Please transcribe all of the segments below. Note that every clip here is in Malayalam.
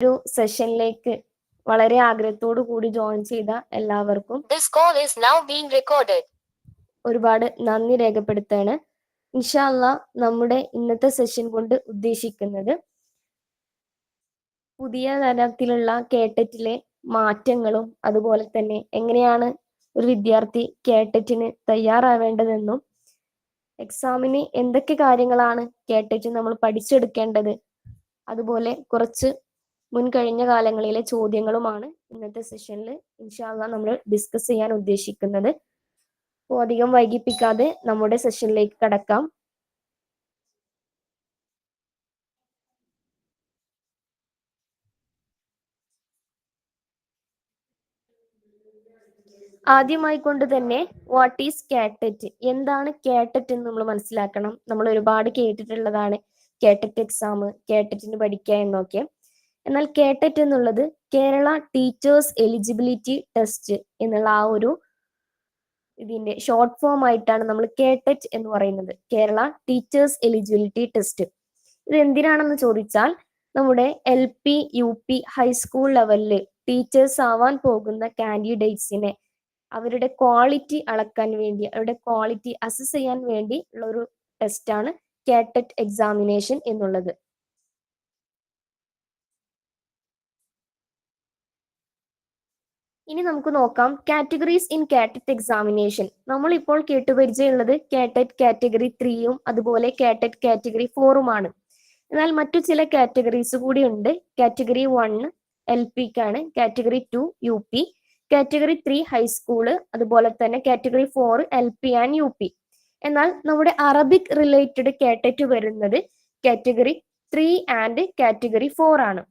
ഒരു സെഷനിലേക്ക് വളരെ ആഗ്രഹത്തോടു കൂടി ജോയിൻ ചെയ്ത എല്ലാവർക്കും ഒരുപാട് നന്ദി രേഖപ്പെടുത്താണ്. ഇൻഷാ അല്ലാ നമ്മുടെ ഇന്നത്തെ സെഷൻ കൊണ്ട് ഉദ്ദേശിക്കുന്നത് പുതിയ തരത്തിലുള്ള കേട്ടറ്റിലെ മാറ്റങ്ങളും അതുപോലെ തന്നെ എങ്ങനെയാണ് ഒരു വിദ്യാർത്ഥി കേട്ടറ്റിന് തയ്യാറാവേണ്ടതെന്നും എക്സാമിന് എന്തൊക്കെ കാര്യങ്ങളാണ് കേട്ടറ്റ് നമ്മൾ പഠിച്ചെടുക്കേണ്ടത്, അതുപോലെ കുറച്ച് മുൻകഴിഞ്ഞ കാലങ്ങളിലെ ചോദ്യങ്ങളുമാണ് ഇന്നത്തെ സെഷനിൽ ഇൻഷാ അല്ലാ നമ്മൾ ഡിസ്കസ് ചെയ്യാൻ ഉദ്ദേശിക്കുന്നത്. അപ്പോൾ അധികം വൈകിപ്പിക്കാതെ നമ്മുടെ സെഷനിലേക്ക് കടക്കാം. ആദ്യമായി കൊണ്ട് തന്നെ വാട്ട് ഈസ് കാറ്ററ്റ്, എന്താണ് കാറ്ററ്റ് എന്ന് നമ്മൾ മനസ്സിലാക്കണം. നമ്മൾ ഒരുപാട് കേട്ടിട്ടുള്ളതാണ് കാറ്ററ്റ് എക്സാം, കാറ്ററ്റിന് പഠിക്കുക എന്നൊക്കെ. എന്നാൽ കാറ്ററ്റ് എന്നുള്ളത് കേരള ടീച്ചേഴ്സ് എലിജിബിലിറ്റി ടെസ്റ്റ് എന്നുള്ള ആ ഒരു ഇതിന്റെ ഷോർട്ട് ഫോം ആയിട്ടാണ് നമ്മൾ കേട്ടറ്റ് എന്ന് പറയുന്നത്, കേരള ടീച്ചേഴ്സ് എലിജിബിലിറ്റി ടെസ്റ്റ്. ഇത് എന്തിനാണെന്ന് ചോദിച്ചാൽ നമ്മുടെ LP UP ഹൈസ്കൂൾ ലെവലില് ടീച്ചേഴ്സ് ആവാൻ പോകുന്ന കാൻഡിഡേറ്റ്സിനെ അവരുടെ ക്വാളിറ്റി അളക്കാൻ വേണ്ടി, അവരുടെ ക്വാളിറ്റി അസസ് ചെയ്യാൻ വേണ്ടി ഉള്ള ഒരു ടെസ്റ്റാണ് കാറ്ററ്റ് എക്സാമിനേഷൻ എന്നുള്ളത്. ഇനി നമുക്ക് നോക്കാം കാറ്റഗറീസ് ഇൻ കാറ്ററ്റ് എക്സാമിനേഷൻ. നമ്മൾ ഇപ്പോൾ കേട്ടുപരിചയമുള്ളത് കാറ്ററ്റ് കാറ്റഗറി 3യും അതുപോലെ കാറ്ററ്റ് കാറ്റഗറി 4ഉമാണ്. എന്നാൽ മറ്റു ചില കാറ്റഗറീസ് കൂടി ഉണ്ട്. കാറ്റഗറി 1 LPക്കാണ്, കാറ്റഗറി 2 UP, കാറ്റഗറി 3 ഹൈസ്കൂള്, അതുപോലെ തന്നെ കാറ്റഗറി 4 LP ആൻഡ് UP. എന്നാൽ നമ്മുടെ അറബിക് റിലേറ്റഡ് കാറ്ററ്റ് വരുന്നത് കാറ്റഗറി 3 ആൻഡ് കാറ്റഗറി 4 ആണ്.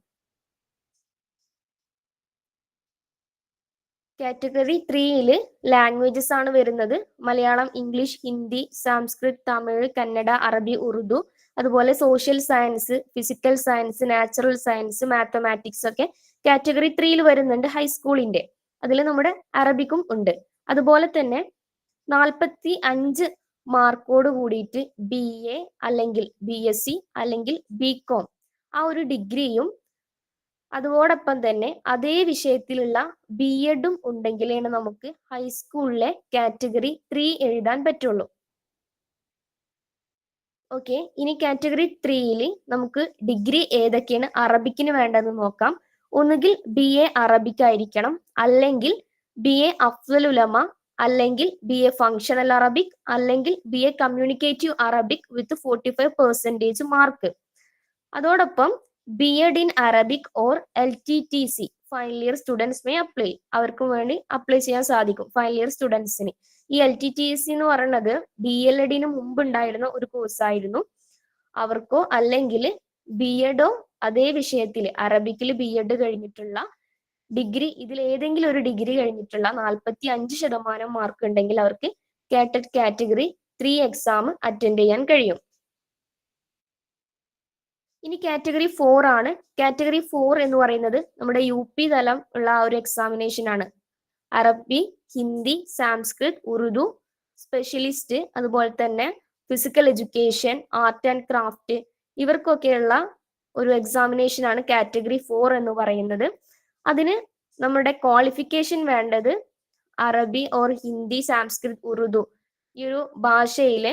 കാറ്റഗറി 3യില് ലാംഗ്വേജസ് ആണ് വരുന്നത്. മലയാളം, ഇംഗ്ലീഷ്, ഹിന്ദി, സംസ്കൃത്, തമിഴ്, കന്നഡ, അറബി, ഉറുദു, അതുപോലെ social science, physical science, natural science, mathematics ഒക്കെ കാറ്റഗറി 3യിൽ വരുന്നുണ്ട് ഹൈസ്കൂളിന്റെ. അതിൽ നമ്മുടെ അറബിക്കും ഉണ്ട്. അതുപോലെ തന്നെ 45 മാർക്കോട് കൂടിയിട്ട് BA അല്ലെങ്കിൽ BSc അല്ലെങ്കിൽ BCom ആ ഒരു ഡിഗ്രിയും അതോടൊപ്പം തന്നെ അതേ വിഷയത്തിലുള്ള BEdും ഉണ്ടെങ്കിലാണ് നമുക്ക് ഹൈസ്കൂളിലെ കാറ്റഗറി 3 എഴുതാൻ പറ്റുള്ളൂ. ഓക്കെ, ഇനി കാറ്റഗറി 3യിൽ നമുക്ക് ഡിഗ്രി ഏതൊക്കെയാണ് അറബിക്കിന് വേണ്ടതെന്ന് നോക്കാം. ഒന്നുകിൽ BA അറബിക് ആയിരിക്കണം, അല്ലെങ്കിൽ BA അഫ്സൽ ഉലമ, അല്ലെങ്കിൽ BA ഫങ്ഷണൽ അറബിക്, അല്ലെങ്കിൽ BA കമ്മ്യൂണിക്കേറ്റീവ് അറബിക് വിത്ത് 45% മാർക്ക്. അതോടൊപ്പം BEd in Arabic or LTTC final year students may apply, അവർക്കും വേണ്ടി അപ്ലൈ ചെയ്യാൻ സാധിക്കും ഫൈനൽ ഇയർ സ്റ്റുഡൻസിന്. ഈ LTTC എന്ന് പറയുന്നത് DLEDന് മുമ്പ് ഉണ്ടായിരുന്ന ഒരു കോഴ്സായിരുന്നു. അവർക്കോ അല്ലെങ്കിൽ BEdോ അതേ വിഷയത്തിൽ അറബിക്കിൽ BEd കഴിഞ്ഞിട്ടുള്ള ഡിഗ്രി, ഇതിൽ ഏതെങ്കിലും ഒരു ഡിഗ്രി കഴിഞ്ഞിട്ടുള്ള 45% മാർക്ക് ഉണ്ടെങ്കിൽ അവർക്ക് കാറ്ററ്റ് കാറ്റഗറി 3 എക്സാം അറ്റൻഡ് ചെയ്യാൻ കഴിയും. ഇനി കാറ്റഗറി 4 ആണ്. കാറ്റഗറി 4 എന്ന് പറയുന്നത് നമ്മുടെ UP തലം ഉള്ള ആ ഒരു എക്സാമിനേഷൻ ആണ്. അറബി, ഹിന്ദി, സംസ്കൃത്, ഉറുദു, സ്പെഷ്യലിസ്റ്റ്, അതുപോലെ തന്നെ physical education, art and craft, ഇവർക്കൊക്കെയുള്ള ഒരു എക്സാമിനേഷൻ ആണ് കാറ്റഗറി 4 എന്ന് പറയുന്നത്. അതിന് നമ്മുടെ ക്വാളിഫിക്കേഷൻ വേണ്ടത് അറബി ഓർ ഹിന്ദി, സംസ്കൃത്, ഉറുദു ഈ ഒരു ഭാഷയിലെ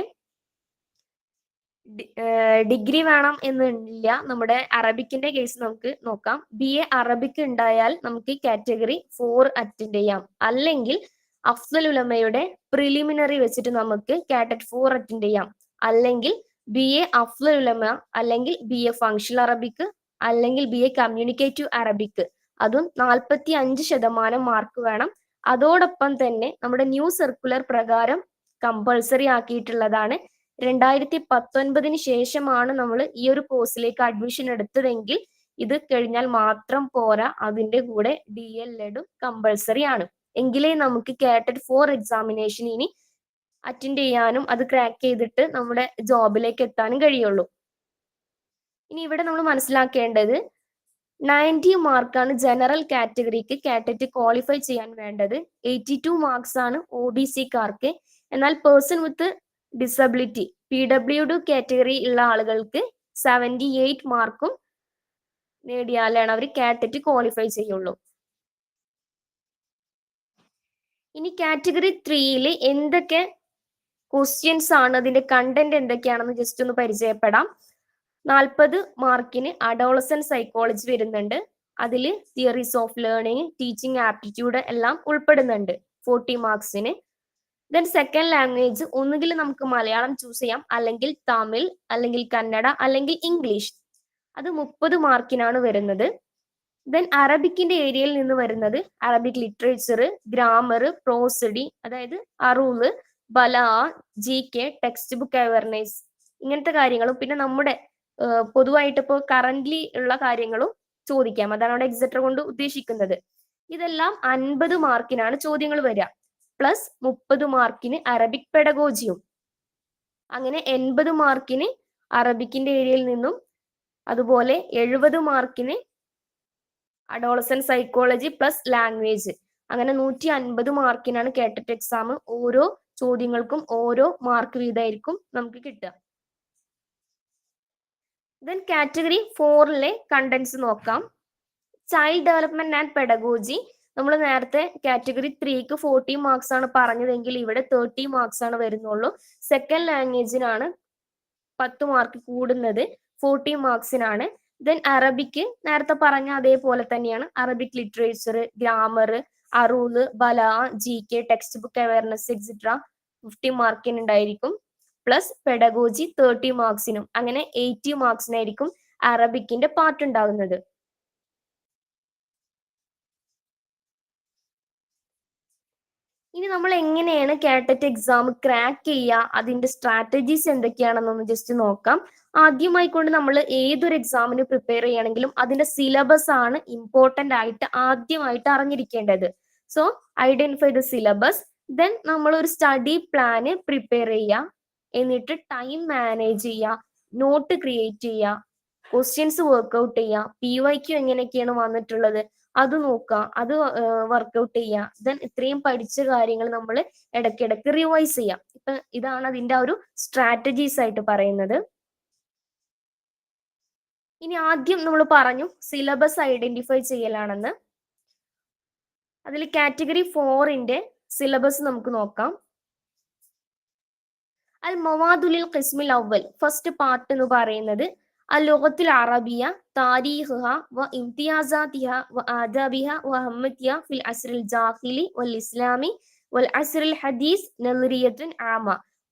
ഡിഗ്രി വേണം എന്നില്ല. നമ്മുടെ അറബിക്കിന്റെ കേസ് നമുക്ക് നോക്കാം. BA അറബിക് ഉണ്ടായാൽ നമുക്ക് കാറ്റഗറി 4 അറ്റൻഡ് ചെയ്യാം, അല്ലെങ്കിൽ അഫ്സൽ ഉലമയുടെ പ്രിലിമിനറി വെച്ചിട്ട് നമുക്ക് കാറ്ററ്റ് 4 അറ്റൻഡ് ചെയ്യാം, അല്ലെങ്കിൽ BA അഫ്സൽ ഉലമ, അല്ലെങ്കിൽ BA ഫങ്ഷണൽ അറബിക്, അല്ലെങ്കിൽ BA കമ്മ്യൂണിക്കേറ്റീവ് അറബിക്, അതും 45% മാർക്ക് വേണം. അതോടൊപ്പം തന്നെ നമ്മുടെ ന്യൂ സർക്കുലർ പ്രകാരം കമ്പൾസറി ആക്കിയിട്ടുള്ളതാണ് 2019 ശേഷമാണ് നമ്മൾ ഈ ഒരു കോഴ്സിലേക്ക് അഡ്മിഷൻ എടുത്തതെങ്കിൽ ഇത് കഴിഞ്ഞാൽ മാത്രം പോരാ, അതിന്റെ കൂടെ DLEDും കമ്പൾസറി ആണ്. എങ്കിലേ നമുക്ക് കാറ്ററ്റ് 4 എക്സാമിനേഷൻ ഇനി അറ്റൻഡ് ചെയ്യാനും അത് ക്രാക്ക് ചെയ്തിട്ട് നമ്മുടെ ജോബിലേക്ക് എത്താനും കഴിയുള്ളൂ. ഇനി ഇവിടെ നമ്മൾ മനസ്സിലാക്കേണ്ടത് 90 മാർക്കാണ് ജനറൽ കാറ്റഗറിക്ക് കാറ്ററ്റ് ക്വാളിഫൈ ചെയ്യാൻ വേണ്ടത്. 82 മാർക്സ് ആണ് OBCക്കാർക്ക്. എന്നാൽ person with disability PWD category ഉള്ള ആളുകൾക്ക് 78 മാർക്കും നേടിയാലാണ് അവർ കാറ്ററ്റ് ക്വാളിഫൈ ചെയ്യുള്ളൂ. ഇനി കാറ്റഗറി 3യിൽ എന്തൊക്കെ ക്വസ്റ്റ്യൻസ് ആണ്, അതിന്റെ കണ്ടന്റ് എന്തൊക്കെയാണെന്ന് ജസ്റ്റ് ഒന്ന് പരിചയപ്പെടാം. 40 മാർക്കിന് അഡോളസന്റ് സൈക്കോളജി വരുന്നുണ്ട്. അതിൽ theories of learning, teaching aptitude എല്ലാം ഉൾപ്പെടുന്നുണ്ട് 40 മാർക്സിന്. ദെൻ സെക്കൻഡ് ലാംഗ്വേജ് ഒന്നുകിൽ നമുക്ക് മലയാളം ചൂസ് ചെയ്യാം, അല്ലെങ്കിൽ തമിഴ്, അല്ലെങ്കിൽ കന്നഡ, അല്ലെങ്കിൽ ഇംഗ്ലീഷ്. അത് 30 മാർക്കിനാണ് വരുന്നത്. ദെൻ അറബിക്കിന്റെ ഏരിയയിൽ നിന്ന് വരുന്നത് അറബിക് ലിറ്ററേച്ചർ, ഗ്രാമർ, പ്രോസഡി, അതായത് അറൂല്, ബലാ, GK, ടെക്സ്റ്റ് ബുക്ക് അവയർനെസ്, ഇങ്ങനത്തെ കാര്യങ്ങളും പിന്നെ നമ്മുടെ പൊതുവായിട്ട് ഇപ്പോൾ കറന്റ്ലി ഉള്ള കാര്യങ്ങളും ചോദിക്കാം. അതാണ് അവിടെ എക്സെട്ര കൊണ്ട് ഉദ്ദേശിക്കുന്നത്. ഇതെല്ലാം 50 മാർക്കിനാണ് ചോദ്യങ്ങൾ വരിക. പ്ലസ് 30 മാർക്കിന് അറബിക് പെഡഗോജിയും. അങ്ങനെ 80 മാർക്കിന് അറബിക്കിന്റെ ഏരിയയിൽ നിന്നും, അതുപോലെ 70 മാർക്കിന് അഡോളസന്റ് സൈക്കോളജി പ്ലസ് ലാംഗ്വേജ്. അങ്ങനെ 150 മാർക്കിനാണ് കാറ്ററ്റ് എക്സാം. ഓരോ ചോദ്യങ്ങൾക്കും ഓരോ മാർക്ക് വീതമായിരിക്കും നമുക്ക് കിട്ടുക. ദെൻ കാറ്റഗറി 4ലെ കണ്ടന്റ്സ് നോക്കാം. Child development and pedagogy. നമ്മൾ നേരത്തെ കാറ്റഗറി 3ക്ക് 40 മാർക്സ് ആണ് പറഞ്ഞതെങ്കിൽ ഇവിടെ 30 മാർക്സ് ആണ് വരുന്നുള്ളൂ. സെക്കൻഡ് ലാംഗ്വേജിനാണ് 10 മാർക്ക് കൂടുന്നത്, 40 മാർക്സിനാണ്. ദെൻ അറബിക്ക് നേരത്തെ പറഞ്ഞ അതേപോലെ തന്നെയാണ്. അറബിക് ലിറ്ററേച്ചർ, ഗ്രാമർ, അറൂല്, ബലാ, GK, text book awareness etcetera 50 മാർക്കിന് ഉണ്ടായിരിക്കും. പ്ലസ് പെഡഗോജി 30 മാർക്സിനും. അങ്ങനെ 80 മാർക്സിനായിരിക്കും അറബിക്കിന്റെ പാർട്ട് ഉണ്ടാകുന്നത്. ഇനി നമ്മൾ എങ്ങനെയാണ് കാറ്ററ്റ് എക്സാം ക്രാക്ക് ചെയ്യുക, അതിന്റെ സ്ട്രാറ്റജീസ് എന്തൊക്കെയാണെന്നൊന്ന് ജസ്റ്റ് നോക്കാം. ആദ്യമായിക്കൊണ്ട് നമ്മൾ ഏതൊരു എക്സാമിന് പ്രിപ്പയർ ചെയ്യണമെങ്കിലും അതിന്റെ സിലബസ് ആണ് ഇമ്പോർട്ടന്റ് ആയിട്ട് ആദ്യമായിട്ട് അറിഞ്ഞിരിക്കേണ്ടത്. So identify the syllabus. Then നമ്മൾ ഒരു സ്റ്റഡി പ്ലാന് പ്രിപ്പയർ ചെയ്യുക. എന്നിട്ട് ടൈം മാനേജ് ചെയ്യുക, നോട്ട് ക്രിയേറ്റ് ചെയ്യുക, ക്വസ്റ്റ്യൻസ് വർക്ക്ഔട്ട് ചെയ്യുക, PYQ എങ്ങനെയൊക്കെയാണ് വന്നിട്ടുള്ളത് അത് നോക്കുക, അത് വർക്ക്ഔട്ട് ചെയ്യുക. ദെൻ ഇത്രയും പഠിച്ച കാര്യങ്ങൾ നമ്മൾ ഇടയ്ക്കിടയ്ക്ക് റിവൈസ് ചെയ്യാം. ഇപ്പൊ ഇതാണ് അതിന്റെ ഒരു സ്ട്രാറ്റജീസ് ആയിട്ട് പറയുന്നത്. ഇനി ആദ്യം നമ്മൾ പറഞ്ഞു സിലബസ് ഐഡന്റിഫൈ ചെയ്യലാണെന്ന്. അതിൽ കാറ്റഗറി 4ന്റെ സിലബസ് നമുക്ക് നോക്കാം. അൽ മവാദുലിൽ ഖിസ്മിൽ അവൽ, ഫസ്റ്റ് പാർട്ട് എന്ന് പറയുന്നത് അൽ-ലുഗത്തുൽ അറബിയ, താരീഖുഹ വ ഇംതിയാസാതിഹ വ ആദാബിഹ വ അഹമ്മതിയ ഫിൽ അസ്റിൽ ജാഹിലി വൽ ഇസ്ലാമി വൽ അസ്റിൽ ഹദീസ് നളറിയത്തുൻ ആമ.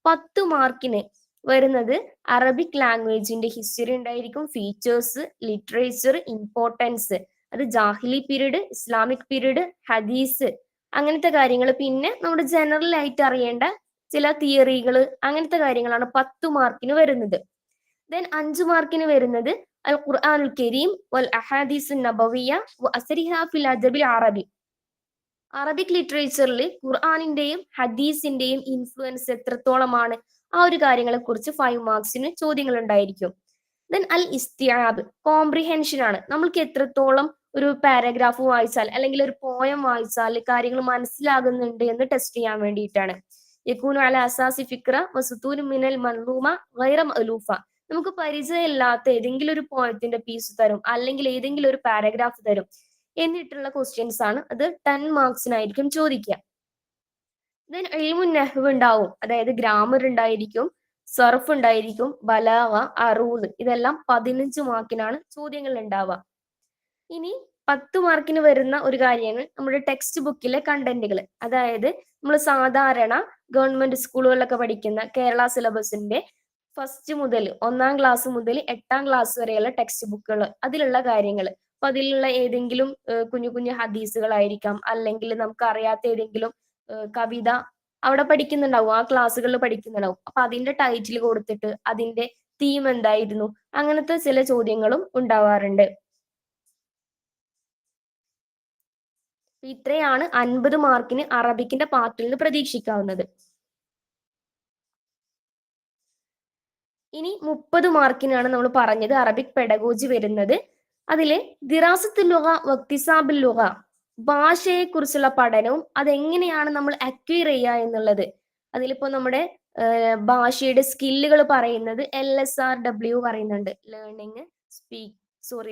10 മാർക്കിന് വരുന്നത് അറബിക് ലാംഗ്വേജിന്റെ ഹിസ്റ്ററി ഉണ്ടായിരിക്കും, ഫീച്ചേഴ്സ്, ലിറ്ററേച്ചർ, ഇമ്പോർട്ടൻസ്, അത് ജാഹിലി പീരീഡ്, ഇസ്ലാമിക് പീരീഡ്, ഹദീസ്, അങ്ങനത്തെ കാര്യങ്ങൾ. പിന്നെ നമ്മുടെ ജനറൽ ആയിട്ട് അറിയേണ്ട ചില തിയറികൾ, അങ്ങനത്തെ കാര്യങ്ങളാണ് 10 മാർക്കിന് വരുന്നത്. ദെൻ 5 മാർക്കിന് വരുന്നത് അൽ ഖുർആനുൽ കരീം വൽ അഹാദീസ് നബവിയ വ അസ്രിഹ ഫിൽ അദബിൽ അറബി. അറബിക് ലിറ്ററേച്ചറിൽ ഖുർആനിന്റെയും ഹദീസിന്റെയും ഇൻഫ്ലുവൻസ് എത്രത്തോളമാണ്, ആ ഒരു കാര്യങ്ങളെ കുറിച്ച് 5 മാർക്സിന് ചോദ്യങ്ങൾ ഉണ്ടായിരിക്കും. ദെൻ അൽ ഇസ്തിആബ്, കോംപ്രിഹെൻഷൻ ആണ്. നമ്മൾക്ക് എത്രത്തോളം ഒരു പാരഗ്രാഫ് വായിച്ചാൽ അല്ലെങ്കിൽ ഒരു പോയം വായിച്ചാൽ കാര്യങ്ങൾ മനസ്സിലാകുന്നുണ്ട് എന്ന് ടെസ്റ്റ് ചെയ്യാൻ വേണ്ടിയിട്ടാണ്. യകൂനു അല അസാസി ഫിക്ര വസുതൂനു മിനൽ മൻലൂമ ഗൈറ മഅലൂഫ. നമുക്ക് പരിചയമില്ലാത്ത ഏതെങ്കിലും ഒരു പോയത്തിന്റെ പീസ് തരും, അല്ലെങ്കിൽ ഏതെങ്കിലും ഒരു പാരഗ്രാഫ് തരും, എന്നിട്ടുള്ള ക്വസ്റ്റ്യൻസ് ആണ്. അത് 10 മാർക്സിനായിരിക്കും ചോദിക്കുക. ദെൻ ഇൽമുൻ നഹ്വ് ഉണ്ടാവും, അതായത് ഗ്രാമർ ഉണ്ടായിരിക്കും, സർഫ് ഉണ്ടായിരിക്കും, ബലാഗ, അറൂദ്, ഇതെല്ലാം 15 മാർക്കിനാണ് ചോദ്യങ്ങൾ ഉണ്ടാവുക. ഇനി 10 മാർക്കിന് വരുന്ന ഒരു കാര്യമാണ് നമ്മുടെ ടെക്സ്റ്റ് ബുക്കിലെ കണ്ടന്റുകൾ. അതായത് നമ്മൾ സാധാരണ ഗവൺമെന്റ് സ്കൂളുകളിലൊക്കെ പഠിക്കുന്ന കേരള സിലബസിന്റെ ഫസ്റ്റ് മുതൽ 1ാം ക്ലാസ് മുതൽ 8ാം ക്ലാസ് വരെയുള്ള ടെക്സ്റ്റ് ബുക്കുകൾ, അതിലുള്ള കാര്യങ്ങൾ. അപ്പൊ അതിലുള്ള ഏതെങ്കിലും കുഞ്ഞു കുഞ്ഞു ഹദീസുകളായിരിക്കാം, അല്ലെങ്കിൽ നമുക്ക് അറിയാത്ത ഏതെങ്കിലും കവിത അവിടെ പഠിക്കുന്നുണ്ടാവും, ആ ക്ലാസ്സുകളിൽ പഠിക്കുന്നുണ്ടാവും. അപ്പൊ അതിന്റെ ടൈറ്റിൽ കൊടുത്തിട്ട് അതിന്റെ തീം എന്തായിരുന്നു, അങ്ങനത്തെ ചില ചോദ്യങ്ങളും ഉണ്ടാവാറുണ്ട്. ഇത്രയാണ് 50 മാർക്കിന് അറബിക്കിന്റെ പാർട്ടിൽ നിന്ന് പ്രതീക്ഷിക്കാവുന്നത്. ഇനി 30 മാർക്കിനാണ് നമ്മൾ പറഞ്ഞത് അറബിക് പെഡഗോജി വരുന്നത്. അതില് ദിറാസത്തുൽ ലുഗ വക്തിസാബുൽ ലുഗ, ഭാഷയെ കുറിച്ചുള്ള പഠനവും അതെങ്ങനെയാണ് നമ്മൾ അക്വയർ ചെയ്യുക എന്നുള്ളത്. അതിലിപ്പോ നമ്മുടെ ഭാഷയുടെ സ്കില്ലുകൾ പറയുന്നത് LSRW പറയുന്നുണ്ട്, learning,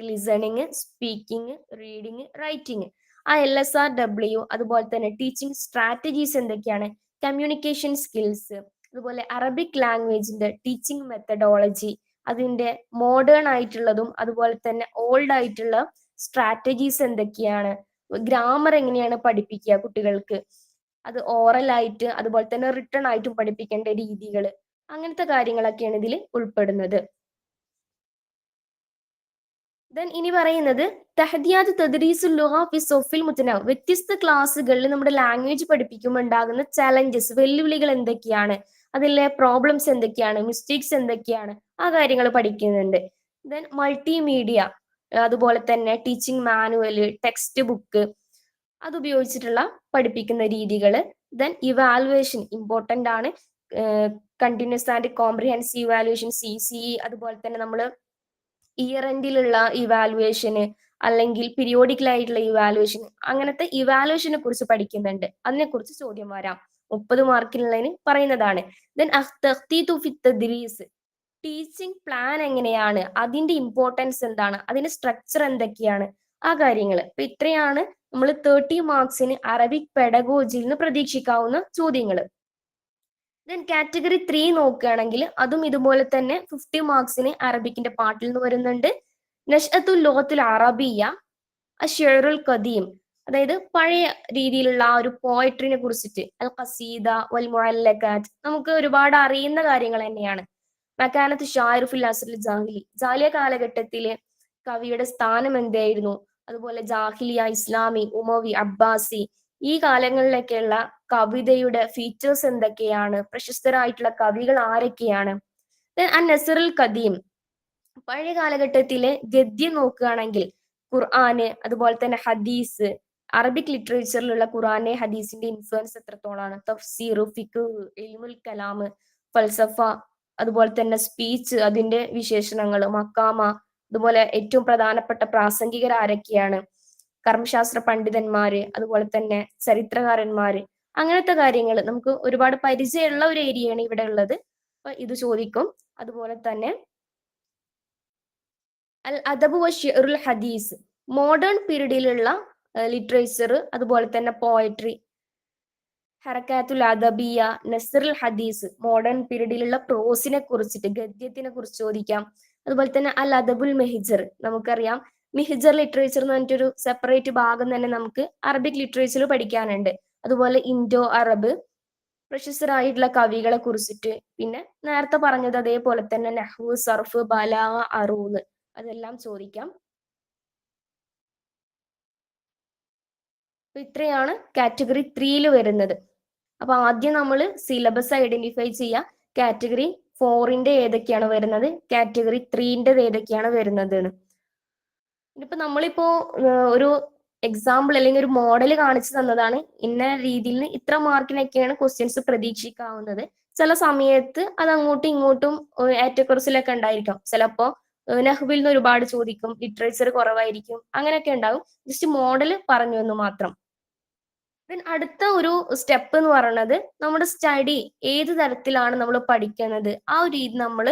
listening, speaking, reading, writing. ആ LSRW, അതുപോലെ തന്നെ ടീച്ചിങ് സ്ട്രാറ്റജീസ് എന്തൊക്കെയാണ്, കമ്മ്യൂണിക്കേഷൻ സ്കിൽസ്, അതുപോലെ അറബിക് ലാംഗ്വേജിന്റെ ടീച്ചിങ് മെത്തഡോളജി, അതിന്റെ മോഡേൺ ആയിട്ടുള്ളതും അതുപോലെ തന്നെ ഓൾഡ് ആയിട്ടുള്ള സ്ട്രാറ്റജീസ് എന്തൊക്കെയാണ്, ഗ്രാമർ എങ്ങനെയാണ് പഠിപ്പിക്കുക കുട്ടികൾക്ക്, അത് ഓറൽ ആയിട്ട് അതുപോലെ തന്നെ റിട്ടേൺ ആയിട്ടും പഠിപ്പിക്കേണ്ട രീതികൾ, അങ്ങനത്തെ കാര്യങ്ങളൊക്കെയാണ് ഇതിൽ ഉൾപ്പെടുന്നത്. ദെൻ ഇനി പറയുന്നത് തഹദിയാത്ത് തദ്രീസുൽ ലുഗ ഫി സൊഫിൽ മുത്തനവ. വ്യത്യസ്ത ക്ലാസ്സുകളിൽ നമ്മുടെ ലാംഗ്വേജ് പഠിപ്പിക്കുമ്പോൾ ഉണ്ടാകുന്ന ചലഞ്ചസ്, വെല്ലുവിളികൾ എന്തൊക്കെയാണ്, അതിലെ പ്രോബ്ലംസ് എന്തൊക്കെയാണ്, മിസ്റ്റേക്സ് എന്തൊക്കെയാണ്, ആ കാര്യങ്ങൾ പഠിക്കുന്നുണ്ട്. ദെൻ മൾട്ടിമീഡിയ, അതുപോലെ തന്നെ ടീച്ചിങ് മാനുവല്, ടെക്സ്റ്റ് ബുക്ക്, അത് ഉപയോഗിച്ചിട്ടുള്ള പഠിപ്പിക്കുന്ന രീതികൾ. ദെൻ ഇവാലുവേഷൻ ഇമ്പോർട്ടന്റ് ആണ്. Continuous and comprehensive evaluation, CCE, അതുപോലെ തന്നെ നമ്മൾ ഇയർ എൻഡിലുള്ള ഇവാലുവേഷന് അല്ലെങ്കിൽ പീരിയോഡിക്കലായിട്ടുള്ള ഇവാലുവേഷൻ, അങ്ങനത്തെ ഇവാലുവേഷനെ കുറിച്ച് പഠിക്കുന്നുണ്ട്. അതിനെക്കുറിച്ച് ചോദ്യം വരാം, 30 മാർക്കിനുള്ളതിന് പറയുന്നതാണ്. ദെൻ ടീച്ചിങ് പ്ലാൻ എങ്ങനെയാണ്, അതിന്റെ ഇമ്പോർട്ടൻസ് എന്താണ്, അതിന്റെ സ്ട്രക്ചർ എന്തൊക്കെയാണ്, ആ കാര്യങ്ങൾ. അപ്പൊ ഇത്രയാണ് നമ്മൾ 30 മാർക്സിന് അറബിക് പെഡഗോജിയിൽ നിന്ന് പ്രതീക്ഷിക്കാവുന്ന ചോദ്യങ്ങൾ. ദെൻ കാറ്റഗറി 3 നോക്കുകയാണെങ്കിൽ അതും ഇതുപോലെ തന്നെ 50 മാർക്സിന് അറബിക്കിന്റെ പാട്ടിൽ നിന്ന് വരുന്നുണ്ട്. നഷ്അത്തുൽ ലുഗത്തുൽ അറബിയ അഷ്അറുൽ ഖദീം, അതായത് പഴയ രീതിയിലുള്ള ആ ഒരു പോയട്രിനെ കുറിച്ചിട്ട്, അൽ ഖസീദ വൽ മുഅല്ലഖാത്ത്, നമുക്ക് ഒരുപാട് അറിയുന്ന കാര്യങ്ങൾ തന്നെയാണ്. മക്കാനത്ത് ഷായിർ ഫിൽ അസ്റിൽ ജാഹിലി, ജാലിയ കാലഘട്ടത്തിലെ കവിയുടെ സ്ഥാനം എന്തായിരുന്നു, അതുപോലെ ജാഹിലിയ, ഇസ്ലാമി, ഉമവി, അബ്ബാസി, ഈ കാലങ്ങളിലൊക്കെയുള്ള കവിതയുടെ ഫീച്ചേഴ്സ് എന്തൊക്കെയാണ്, പ്രശസ്തരായിട്ടുള്ള കവികൾ ആരൊക്കെയാണ്. അൻ നസറുൽ ഖദീം, പഴയ കാലഘട്ടത്തിലെ ഗദ്യം നോക്കുകയാണെങ്കിൽ ഖുർആന്, അതുപോലെ തന്നെ ഹദീസ്, അറബിക് ലിറ്ററേച്ചറിലുള്ള ഖുർആനെ ഹദീസിന്റെ ഇൻഫ്ലുവൻസ് എത്രത്തോളാണ്, തഫ്സീർ, ഫിഖ്, ഇൽമുൽ കലാം, ഫൽസഫ, അതുപോലെ തന്നെ സ്പീച്ച്, അതിന്റെ വിശേഷണങ്ങൾ, മക്കാമ, അതുപോലെ ഏറ്റവും പ്രധാനപ്പെട്ട പ്രാസംഗികർ ആരൊക്കെയാണ്, കർമ്മശാസ്ത്ര പണ്ഡിതന്മാര്, അതുപോലെ തന്നെ ചരിത്രകാരന്മാര്, അങ്ങനത്തെ കാര്യങ്ങൾ നമുക്ക് ഒരുപാട് പരിചയമുള്ള ഒരു ഏരിയയാണ് ഇവിടെ ഉള്ളത്. അപ്പൊ ഇത് ചോദിക്കും. അതുപോലെ തന്നെ അൽ അദബ് വഷിറുൽ ഹദീസ്, മോഡേൺ പീരീഡിലുള്ള ലിറ്ററേച്ചർ, അതുപോലെ തന്നെ പോയട്രി, ഹറക്കാത്തുൽ അദബിയ, നസറുൽ ഹദീസ്, മോഡേൺ പീരീഡിലുള്ള പ്രോസിനെ കുറിച്ചിട്ട്, ഗദ്യത്തിനെ കുറിച്ച് ചോദിക്കാം. അതുപോലെ തന്നെ അൽ അദബുൽ മെഹിജർ, നമുക്കറിയാം മിഹിജർ ലിറ്ററേച്ചർ എന്ന് പറഞ്ഞിട്ടൊരു സെപ്പറേറ്റ് ഭാഗം തന്നെ നമുക്ക് അറബിക് ലിറ്ററേച്ചർ പഠിക്കാനുണ്ട്. അതുപോലെ ഇൻഡോ അറബ്, പ്രശസ്തരായിട്ടുള്ള കവികളെ കുറിച്ചിട്ട്, പിന്നെ നേരത്തെ പറഞ്ഞത് അതേപോലെ തന്നെ നഹ്വ്, സർഫ്, ബലാഗ, അറൂദ്, അതെല്ലാം ചോദിക്കാം. അപ്പൊ ഇത്രയാണ് കാറ്റഗറി 3 വരുന്നത്. അപ്പൊ ആദ്യം നമ്മൾ സിലബസ് ഐഡന്റിഫൈ ചെയ്യുക, കാറ്റഗറി 4ന്റെ ഏതൊക്കെയാണ് വരുന്നത്, കാറ്റഗറി 3ന്റെ ഏതൊക്കെയാണ് വരുന്നത്. ഇനിയിപ്പോ നമ്മളിപ്പോ ഒരു എക്സാമ്പിൾ അല്ലെങ്കിൽ ഒരു മോഡൽ കാണിച്ചു തന്നതാണ്, ഇന്ന രീതിയിൽ ഇത്ര മാർക്കിനൊക്കെയാണ് ക്വസ്റ്റ്യൻസ് പ്രതീക്ഷിക്കാവുന്നത്. ചില സമയത്ത് അത് അങ്ങോട്ടും ഇങ്ങോട്ടും ഏറ്റക്കുറച്ചിലൊക്കെ ഉണ്ടായിരിക്കും. ചിലപ്പോ നഹ്വിൽ നിന്ന് ഒരുപാട് ചോദിക്കും, ലിറ്ററേച്ചർ കുറവായിരിക്കും, അങ്ങനെയൊക്കെ ഉണ്ടാവും. ജസ്റ്റ് മോഡൽ പറഞ്ഞു എന്ന് മാത്രം. അടുത്ത ഒരു സ്റ്റെപ്പ് എന്ന് പറയുന്നത് നമ്മുടെ സ്റ്റഡി ഏത് തരത്തിലാണ് നമ്മൾ പഠിക്കുന്നത്, ആ ഒരു രീതി നമ്മൾ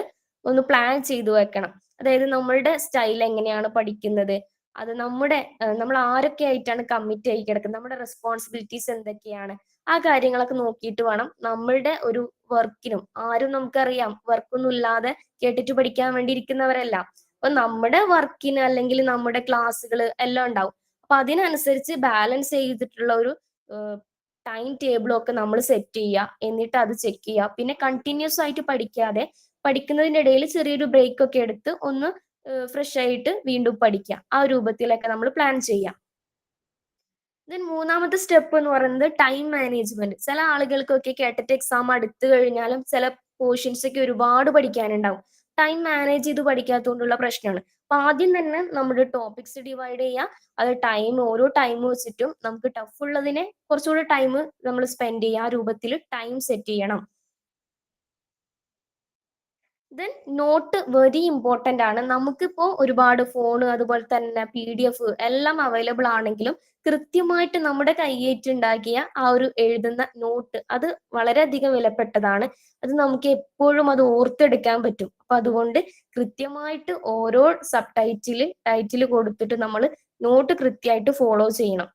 ഒന്ന് പ്ലാൻ ചെയ്തു വെക്കണം. അതായത് നമ്മളുടെ സ്റ്റൈൽ എങ്ങനെയാണ് പഠിക്കുന്നത്, അത് നമ്മൾ ആരൊക്കെ ആയിട്ടാണ് കമ്മിറ്റ് ആയി കിടക്കുന്നത്, നമ്മുടെ റെസ്പോൺസിബിലിറ്റീസ് എന്തൊക്കെയാണ്, ആ കാര്യങ്ങളൊക്കെ നോക്കിയിട്ട് വേണം നമ്മളുടെ ഒരു വർക്കിനും. ആരും നമുക്കറിയാം വർക്കൊന്നും ഇല്ലാതെ കേട്ടിട്ട് പഠിക്കാൻ വേണ്ടി ഇരിക്കുന്നവരല്ല. അപ്പൊ നമ്മുടെ വർക്കിന് അല്ലെങ്കിൽ നമ്മുടെ ക്ലാസ്സുകൾ എല്ലാം ഉണ്ടാവും. അപ്പൊ അതിനനുസരിച്ച് ബാലൻസ് ചെയ്തിട്ടുള്ള ഒരു ടൈം ടേബിളും ഒക്കെ നമ്മൾ സെറ്റ് ചെയ്യുക, എന്നിട്ട് അത് ചെക്ക് ചെയ്യുക. പിന്നെ കണ്ടിന്യൂസ് ആയിട്ട് പഠിക്കാതെ പഠിക്കുന്നതിന്റെ ഇടയിൽ ചെറിയൊരു ബ്രേക്ക് ഒക്കെ എടുത്ത് ഒന്ന് ഫ്രഷ് ആയിട്ട് വീണ്ടും പഠിക്കുക, ആ രൂപത്തിലൊക്കെ നമ്മൾ പ്ലാൻ ചെയ്യാം. ദെൻ മൂന്നാമത്തെ സ്റ്റെപ്പ് എന്ന് പറയുന്നത് ടൈം മാനേജ്മെന്റ്. ചില ആളുകൾക്കൊക്കെ കേട്ടറ്റ് എക്സാം അടുത്തു കഴിഞ്ഞാലും ചില പോർഷൻസ് ഒക്കെ ഒരുപാട് പഠിക്കാനുണ്ടാവും. ടൈം മാനേജ് ചെയ്ത് പഠിക്കാത്തതുകൊണ്ടുള്ള പ്രശ്നമാണ്. അപ്പൊ ആദ്യം തന്നെ നമ്മുടെ ടോപ്പിക്സ് ഡിവൈഡ് ചെയ്യുക, അത് ഓരോ ടൈം വെച്ചിട്ടും നമുക്ക് ടഫ് ഉള്ളതിനെ കുറച്ചുകൂടി ടൈം നമ്മൾ സ്പെൻഡ് ചെയ്യുക, ആ രൂപത്തിൽ ടൈം സെറ്റ് ചെയ്യണം. ദെൻ നോട്ട് വെരി ഇമ്പോർട്ടന്റ് ആണ്. നമുക്കിപ്പോ ഒരുപാട് ഫോണ് അതുപോലെ തന്നെ PDF എല്ലാം അവൈലബിൾ ആണെങ്കിലും കൃത്യമായിട്ട് നമ്മുടെ കയ്യേറ്റുണ്ടാക്കിയ ആ ഒരു എഴുതുന്ന നോട്ട് അത് വളരെയധികം വിലപ്പെട്ടതാണ്. അത് നമുക്ക് എപ്പോഴും അത് ഓർത്തെടുക്കാൻ പറ്റും. അപ്പൊ അതുകൊണ്ട് കൃത്യമായിട്ട് ഓരോ സബ് ടൈറ്റിൽ കൊടുത്തിട്ട് നമ്മൾ നോട്ട് കൃത്യമായിട്ട് ഫോളോ ചെയ്യണം.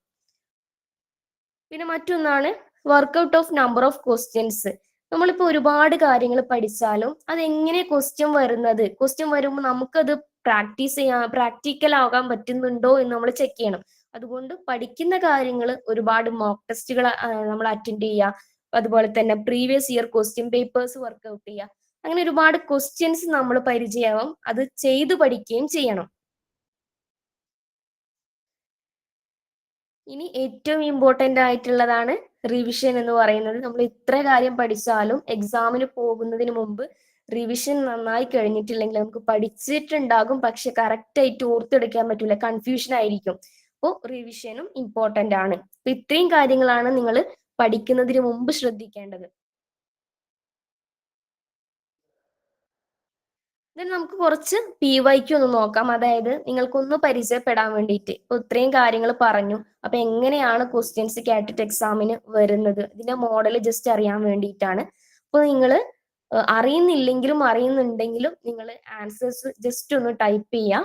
പിന്നെ മറ്റൊന്നാണ് workout of number of questions. നമ്മളിപ്പോ ഒരുപാട് കാര്യങ്ങൾ പഠിച്ചാലും അത് എങ്ങനെ ക്വസ്റ്റ്യൻ വരുമ്പോൾ നമുക്കത് പ്രാക്ടിക്കൽ ആകാൻ പറ്റുന്നുണ്ടോ എന്ന് നമ്മൾ ചെക്ക് ചെയ്യണം. അതുകൊണ്ട് പഠിക്കുന്ന കാര്യങ്ങൾ ഒരുപാട് മോക്ക് ടെസ്റ്റുകൾ നമ്മൾ അറ്റൻഡ് ചെയ്യുക, അതുപോലെ തന്നെ previous year question papers workout ചെയ്യുക. അങ്ങനെ ഒരുപാട് ക്വസ്റ്റ്യൻസ് നമ്മൾ പരിചയമാവും, അത് ചെയ്തു പഠിക്കുകയും ചെയ്യണം. ഇനി ഏറ്റവും ഇമ്പോർട്ടന്റ് ആയിട്ടുള്ളതാണ് റിവിഷൻ എന്ന് പറയുന്നത്. നമ്മൾ ഇത്ര കാര്യം പഠിച്ചാലും എക്സാമിന് പോകുന്നതിന് മുമ്പ് റിവിഷൻ നന്നായി കഴിഞ്ഞിട്ടില്ലെങ്കിൽ നമുക്ക് പഠിച്ചിട്ടുണ്ടാകും, പക്ഷെ കറക്റ്റ് ആയിട്ട് ഓർത്തെടുക്കാൻ പറ്റില്ല, കൺഫ്യൂഷൻ ആയിരിക്കും. അപ്പോൾ റിവിഷനും ഇമ്പോർട്ടന്റ് ആണ്. അപ്പൊ ഇത്രയും കാര്യങ്ങളാണ് നിങ്ങൾ പഠിക്കുന്നതിന് മുമ്പ് ശ്രദ്ധിക്കേണ്ടത്. ദെൻ നമുക്ക് കുറച്ച് PYQ ഒന്ന് നോക്കാം. അതായത് നിങ്ങൾക്കൊന്ന് പരിചയപ്പെടാൻ വേണ്ടിയിട്ട്. ഇപ്പൊ ഇത്രയും കാര്യങ്ങൾ പറഞ്ഞു, അപ്പൊ എങ്ങനെയാണ് ക്വസ്റ്റ്യൻസ് കാറ്ററ്റ് എക്സാമിന് വരുന്നത്, ഇതിന്റെ മോഡൽ ജസ്റ്റ് അറിയാൻ വേണ്ടിയിട്ടാണ്. അപ്പൊ നിങ്ങൾ അറിയുന്നില്ലെങ്കിലും അറിയുന്നുണ്ടെങ്കിലും നിങ്ങൾ ആൻസേഴ്സ് ജസ്റ്റ് ഒന്ന് ടൈപ്പ് ചെയ്യാം.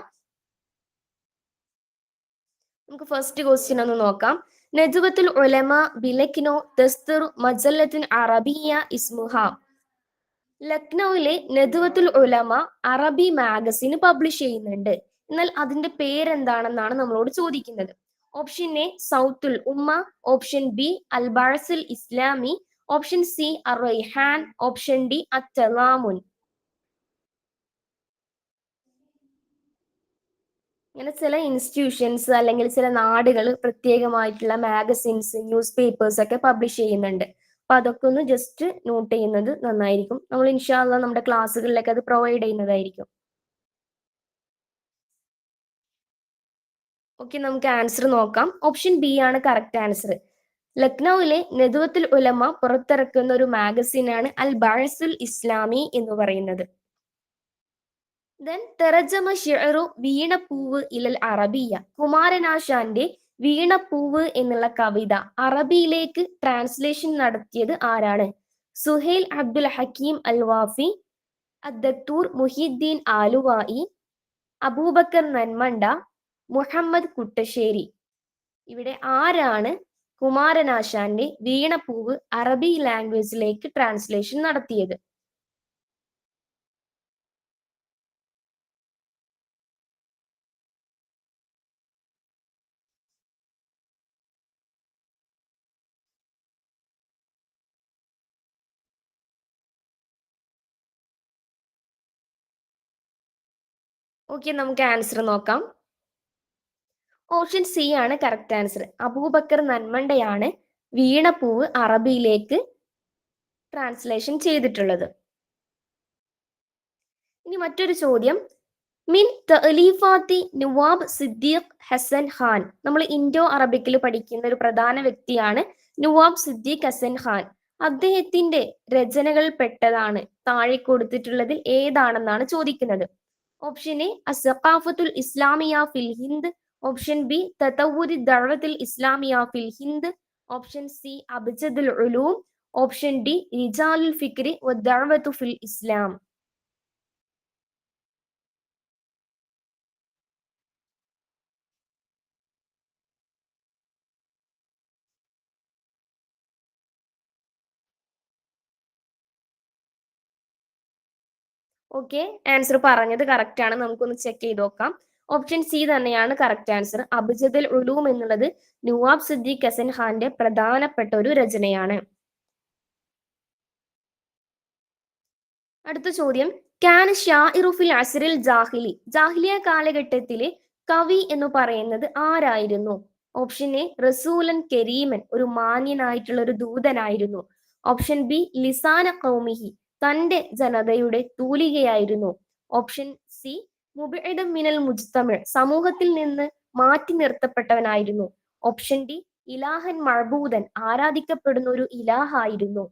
നമുക്ക് ഫസ്റ്റ് ക്വസ്റ്റ്യൻ ഒന്ന് നോക്കാം. നജ്വത്തുൽ ഉലമ ബിലക്നോ ദസ്തുർ മജല്ലത്തിൻ അറബിയ ഇസ്മുഹ. ലക്നൌവിലെ നദ്വത്തുൽ ഉലമ അറബി മാഗസിൻ പബ്ലിഷ് ചെയ്യുന്നുണ്ട്, എന്നാൽ അതിന്റെ പേരെന്താണെന്നാണ് നമ്മളോട് ചോദിക്കുന്നത്. ഓപ്ഷൻ എ സൗത്തുൽ ഉമ്മ, ഓപ്ഷൻ ബി അൽ ബഅസുൽ ഇസ്ലാമി, ഓപ്ഷൻ സി അർ-റൈഹാൻ, ഓപ്ഷൻ ഡി അത്തലാമുൻ. ഇങ്ങനെ ചില ഇൻസ്റ്റിറ്റ്യൂഷൻസ് അല്ലെങ്കിൽ ചില നാടുകൾ പ്രത്യേകമായിട്ടുള്ള മാഗസിൻസ് ന്യൂസ് പേപ്പേഴ്സ് ഒക്കെ പബ്ലിഷ് ചെയ്യുന്നുണ്ട്. അപ്പൊ അതൊക്കെ ഒന്ന് ജസ്റ്റ് നോട്ട് ചെയ്യുന്നത് നന്നായിരിക്കും. നമ്മൾ ഇൻഷാ അല്ലാഹ് നമ്മുടെ ക്ലാസ്സുകളിലൊക്കെ അത് പ്രൊവൈഡ് ചെയ്യുന്നതായിരിക്കും. ഓക്കെ, നമുക്ക് ആൻസർ നോക്കാം. ഓപ്ഷൻ ബി ആണ് കറക്റ്റ് ആൻസർ. ലക്നൌവിലെ നദ്വത്തുൽ ഉലമ പുറത്തിറക്കുന്ന ഒരു മാഗസിനാണ് അൽ ബഅസുൽ ഇസ്ലാമി എന്ന് പറയുന്നത്. ദെൻ തെറജമ ഷിഅറു വീണപ്പൂവ് ഇലൽ അറബിയ. കുമാരനാശാന്റെ വീണപ്പൂവ് എന്നുള്ള കവിത അറബിയിലേക്ക് ട്രാൻസ്ലേഷൻ നടത്തിയത് ആരാണ്? സുഹൈൽ അബ്ദുൽ ഹക്കീം അൽ വാഫി, അദ്ദത്തൂർ മുഹിദ്ദീൻ ആലുവായി, അബൂബക്കർ നന്മണ്ട, മുഹമ്മദ് കുട്ടശ്ശേരി. ഇവിടെ ആരാണ് കുമാരനാശാന്റെ വീണപ്പൂവ് അറബി ലാംഗ്വേജിലേക്ക് ട്രാൻസ്ലേഷൻ നടത്തിയത്? ഓക്കെ, നമുക്ക് ആൻസർ നോക്കാം. ഓപ്ഷൻ സി ആണ് കറക്റ്റ് ആൻസർ. അബൂബക്കർ നന്മണ്ടയാണ് വീണപ്പൂവ് അറബിയിലേക്ക് ട്രാൻസ്ലേഷൻ ചെയ്തിട്ടുള്ളത്. ഇനി മറ്റൊരു ചോദ്യം. മിൻ തഅലീഫാത്തി നവാബ് സിദ്ദീഖ് ഹസൻ ഖാൻ. നമ്മൾ ഇൻഡോ അറബിക്കിൽ പഠിക്കുന്ന ഒരു പ്രധാന വ്യക്തിയാണ് നവാബ് സിദ്ദീഖ് ഹസൻ ഖാൻ. അദ്ദേഹത്തിന്റെ രചനകൾ പെട്ടതാണ് താഴെ കൊടുത്തിട്ടുള്ളതിൽ ഏതാണെന്നാണ് ചോദിക്കുന്നത്. ഓപ്ഷൻ എ അസ്സഖാഫത്തുൽ ഇസ്ലാമിയ ഫിൽ ഹിന്ദ്, ഓപ്ഷൻ ബി തതവ്വുദി ദഅവത്തുൽ ഇസ്ലാമിയ ഫിൽ ഹിന്ദ്, ഓപ്ഷൻ സി അബ്ജദുൽ ഉലൂം, ഓപ്ഷൻ ഡി റിജാലുൽ ഫിക്രി വദ്ദഅവത്തു ഫിൽ ഇസ്ലാം. ഓക്കെ, ആൻസർ പറഞ്ഞത് കറക്റ്റ് ആണ്. നമുക്കൊന്ന് ചെക്ക് ചെയ്ത് നോക്കാം. ഓപ്ഷൻ സി തന്നെയാണ് കറക്റ്റ് ആൻസർ. അബ്ജദുൽ ഉലൂം എന്നുള്ളത് നവാബ് സിദ്ദീഖ് ഹസൻ ഖാന്റെ പ്രധാനപ്പെട്ട ഒരു രചനയാണ്. അടുത്ത ചോദ്യം. കാന ഷാഇറു ഫിൽ അസ്രിൽ ജാഹിലി. ജാഹിലിയ കാലഘട്ടത്തിലെ കവി എന്ന് പറയുന്നത് ആരായിരുന്നു? ഓപ്ഷൻ എ റസൂലൻ കരീമൻ, ഒരു മാന്യനായിട്ടുള്ള ഒരു ദൂതനായിരുന്നു. ഓപ്ഷൻ ബി ലിസാന ഖൗമിഹി, തന്റെ ജനതയുടെ തൂലികയായിരുന്നു. ഓപ്ഷൻ സി മുബഇദൻ മിനൽ മുജ്തമഅ, സമൂഹത്തിൽ നിന്ന് മാറ്റി നിർത്തപ്പെട്ടവനായിരുന്നു. ഓപ്ഷൻ ഡി ഇലാഹൻ മഅബൂദൻ, ആരാധിക്കപ്പെടുന്ന ഒരു ഇലാഹായിരുന്നു.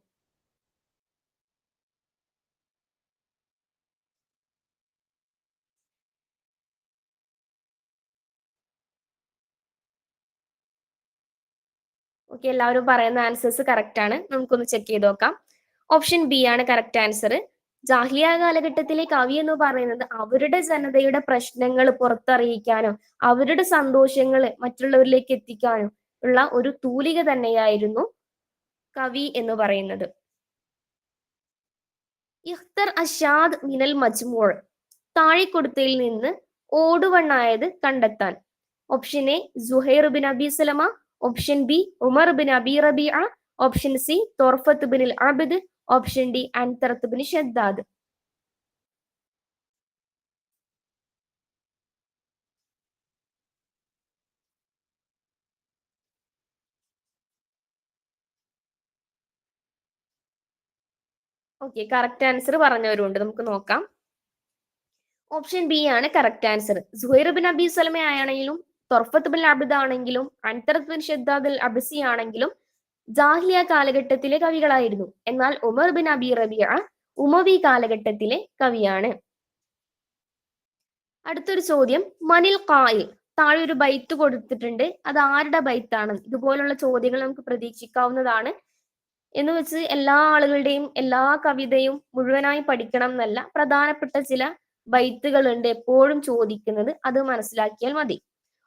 ഓക്കെ, എല്ലാവരും പറയുന്ന ആൻസേഴ്സ് കറക്റ്റ് ആണ്. നമുക്കൊന്ന് ചെക്ക് ചെയ്ത് നോക്കാം. ഓപ്ഷൻ ബി ആണ് കറക്റ്റ് ആൻസർ. ജാഹിലിയ കാലഘട്ടത്തിലെ കവി എന്ന് പറയുന്നത് അവരുടെ ജനതയുടെ പ്രശ്നങ്ങൾ പുറത്തറിയിക്കാനും അവരുടെ സന്തോഷങ്ങൾ മറ്റുള്ളവരിലേക്ക് എത്തിക്കാനും ഉള്ള ഒരു തൂലിക തന്നെയായിരുന്നു കവി എന്ന് പറയുന്നത്. ഇഖ്തർ അഷാദ് മിനൽ മജ്മൂർ, താഴെ കൊടുത്തതിൽ നിന്ന് ഓടുവണ്ണായത് കണ്ടെത്താൻ. ഓപ്ഷൻ എ സുഹൈർ ബിൻ അബി സലമ, ഓപ്ഷൻ ബി ഉമർ ബിൻ അബി റബിഅ, ഓപ്ഷൻ സി തോർഫത്ത് ബിൻ അബ്ദ്, ഓപ്ഷൻ ഡി അൻതറത്ത് ബിൻ ഷദ്ദാദ്. ഓക്കെ, കറക്റ്റ് ആൻസർ പറഞ്ഞവരുണ്ട്, നമുക്ക് നോക്കാം. ഓപ്ഷൻ ബി ആണ് കറക്റ്റ് ആൻസർ. സുഹൈർ ബിൻ അബി സലമ ആണെങ്കിലും തൊർഫത്ത് ബിൻ അബ്ദ് ആണെങ്കിലും അൻതറത്ത് ബിൻ ഷദ്ദാദ് അൽ അബ്സി ആണെങ്കിലും ജാഹ്ലിയ കാലഘട്ടത്തിലെ കവികളായിരുന്നു. എന്നാൽ ഉമർ ബിൻ അബി റബിയ ഉമവി കാലഘട്ടത്തിലെ കവിയാണ്. അടുത്തൊരു ചോദ്യം, മനിൽ ഖായിൽ, താഴെ ഒരു ബൈത്ത് കൊടുത്തിട്ടുണ്ട്, അത് ആരുടെ ബൈത്താണ്? ഇതുപോലുള്ള ചോദ്യങ്ങൾ നമുക്ക് പ്രതീക്ഷിക്കാവുന്നതാണ്. എന്ന് വെച്ച് എല്ലാ ആളുകളുടെയും എല്ലാ കവിതയും മുഴുവനായി പഠിക്കണം എന്നല്ല, പ്രധാനപ്പെട്ട ചില ബൈത്തുകൾ ഉണ്ട് എപ്പോഴും ചോദിക്കുന്നത്, അത് മനസ്സിലാക്കിയാൽ മതി.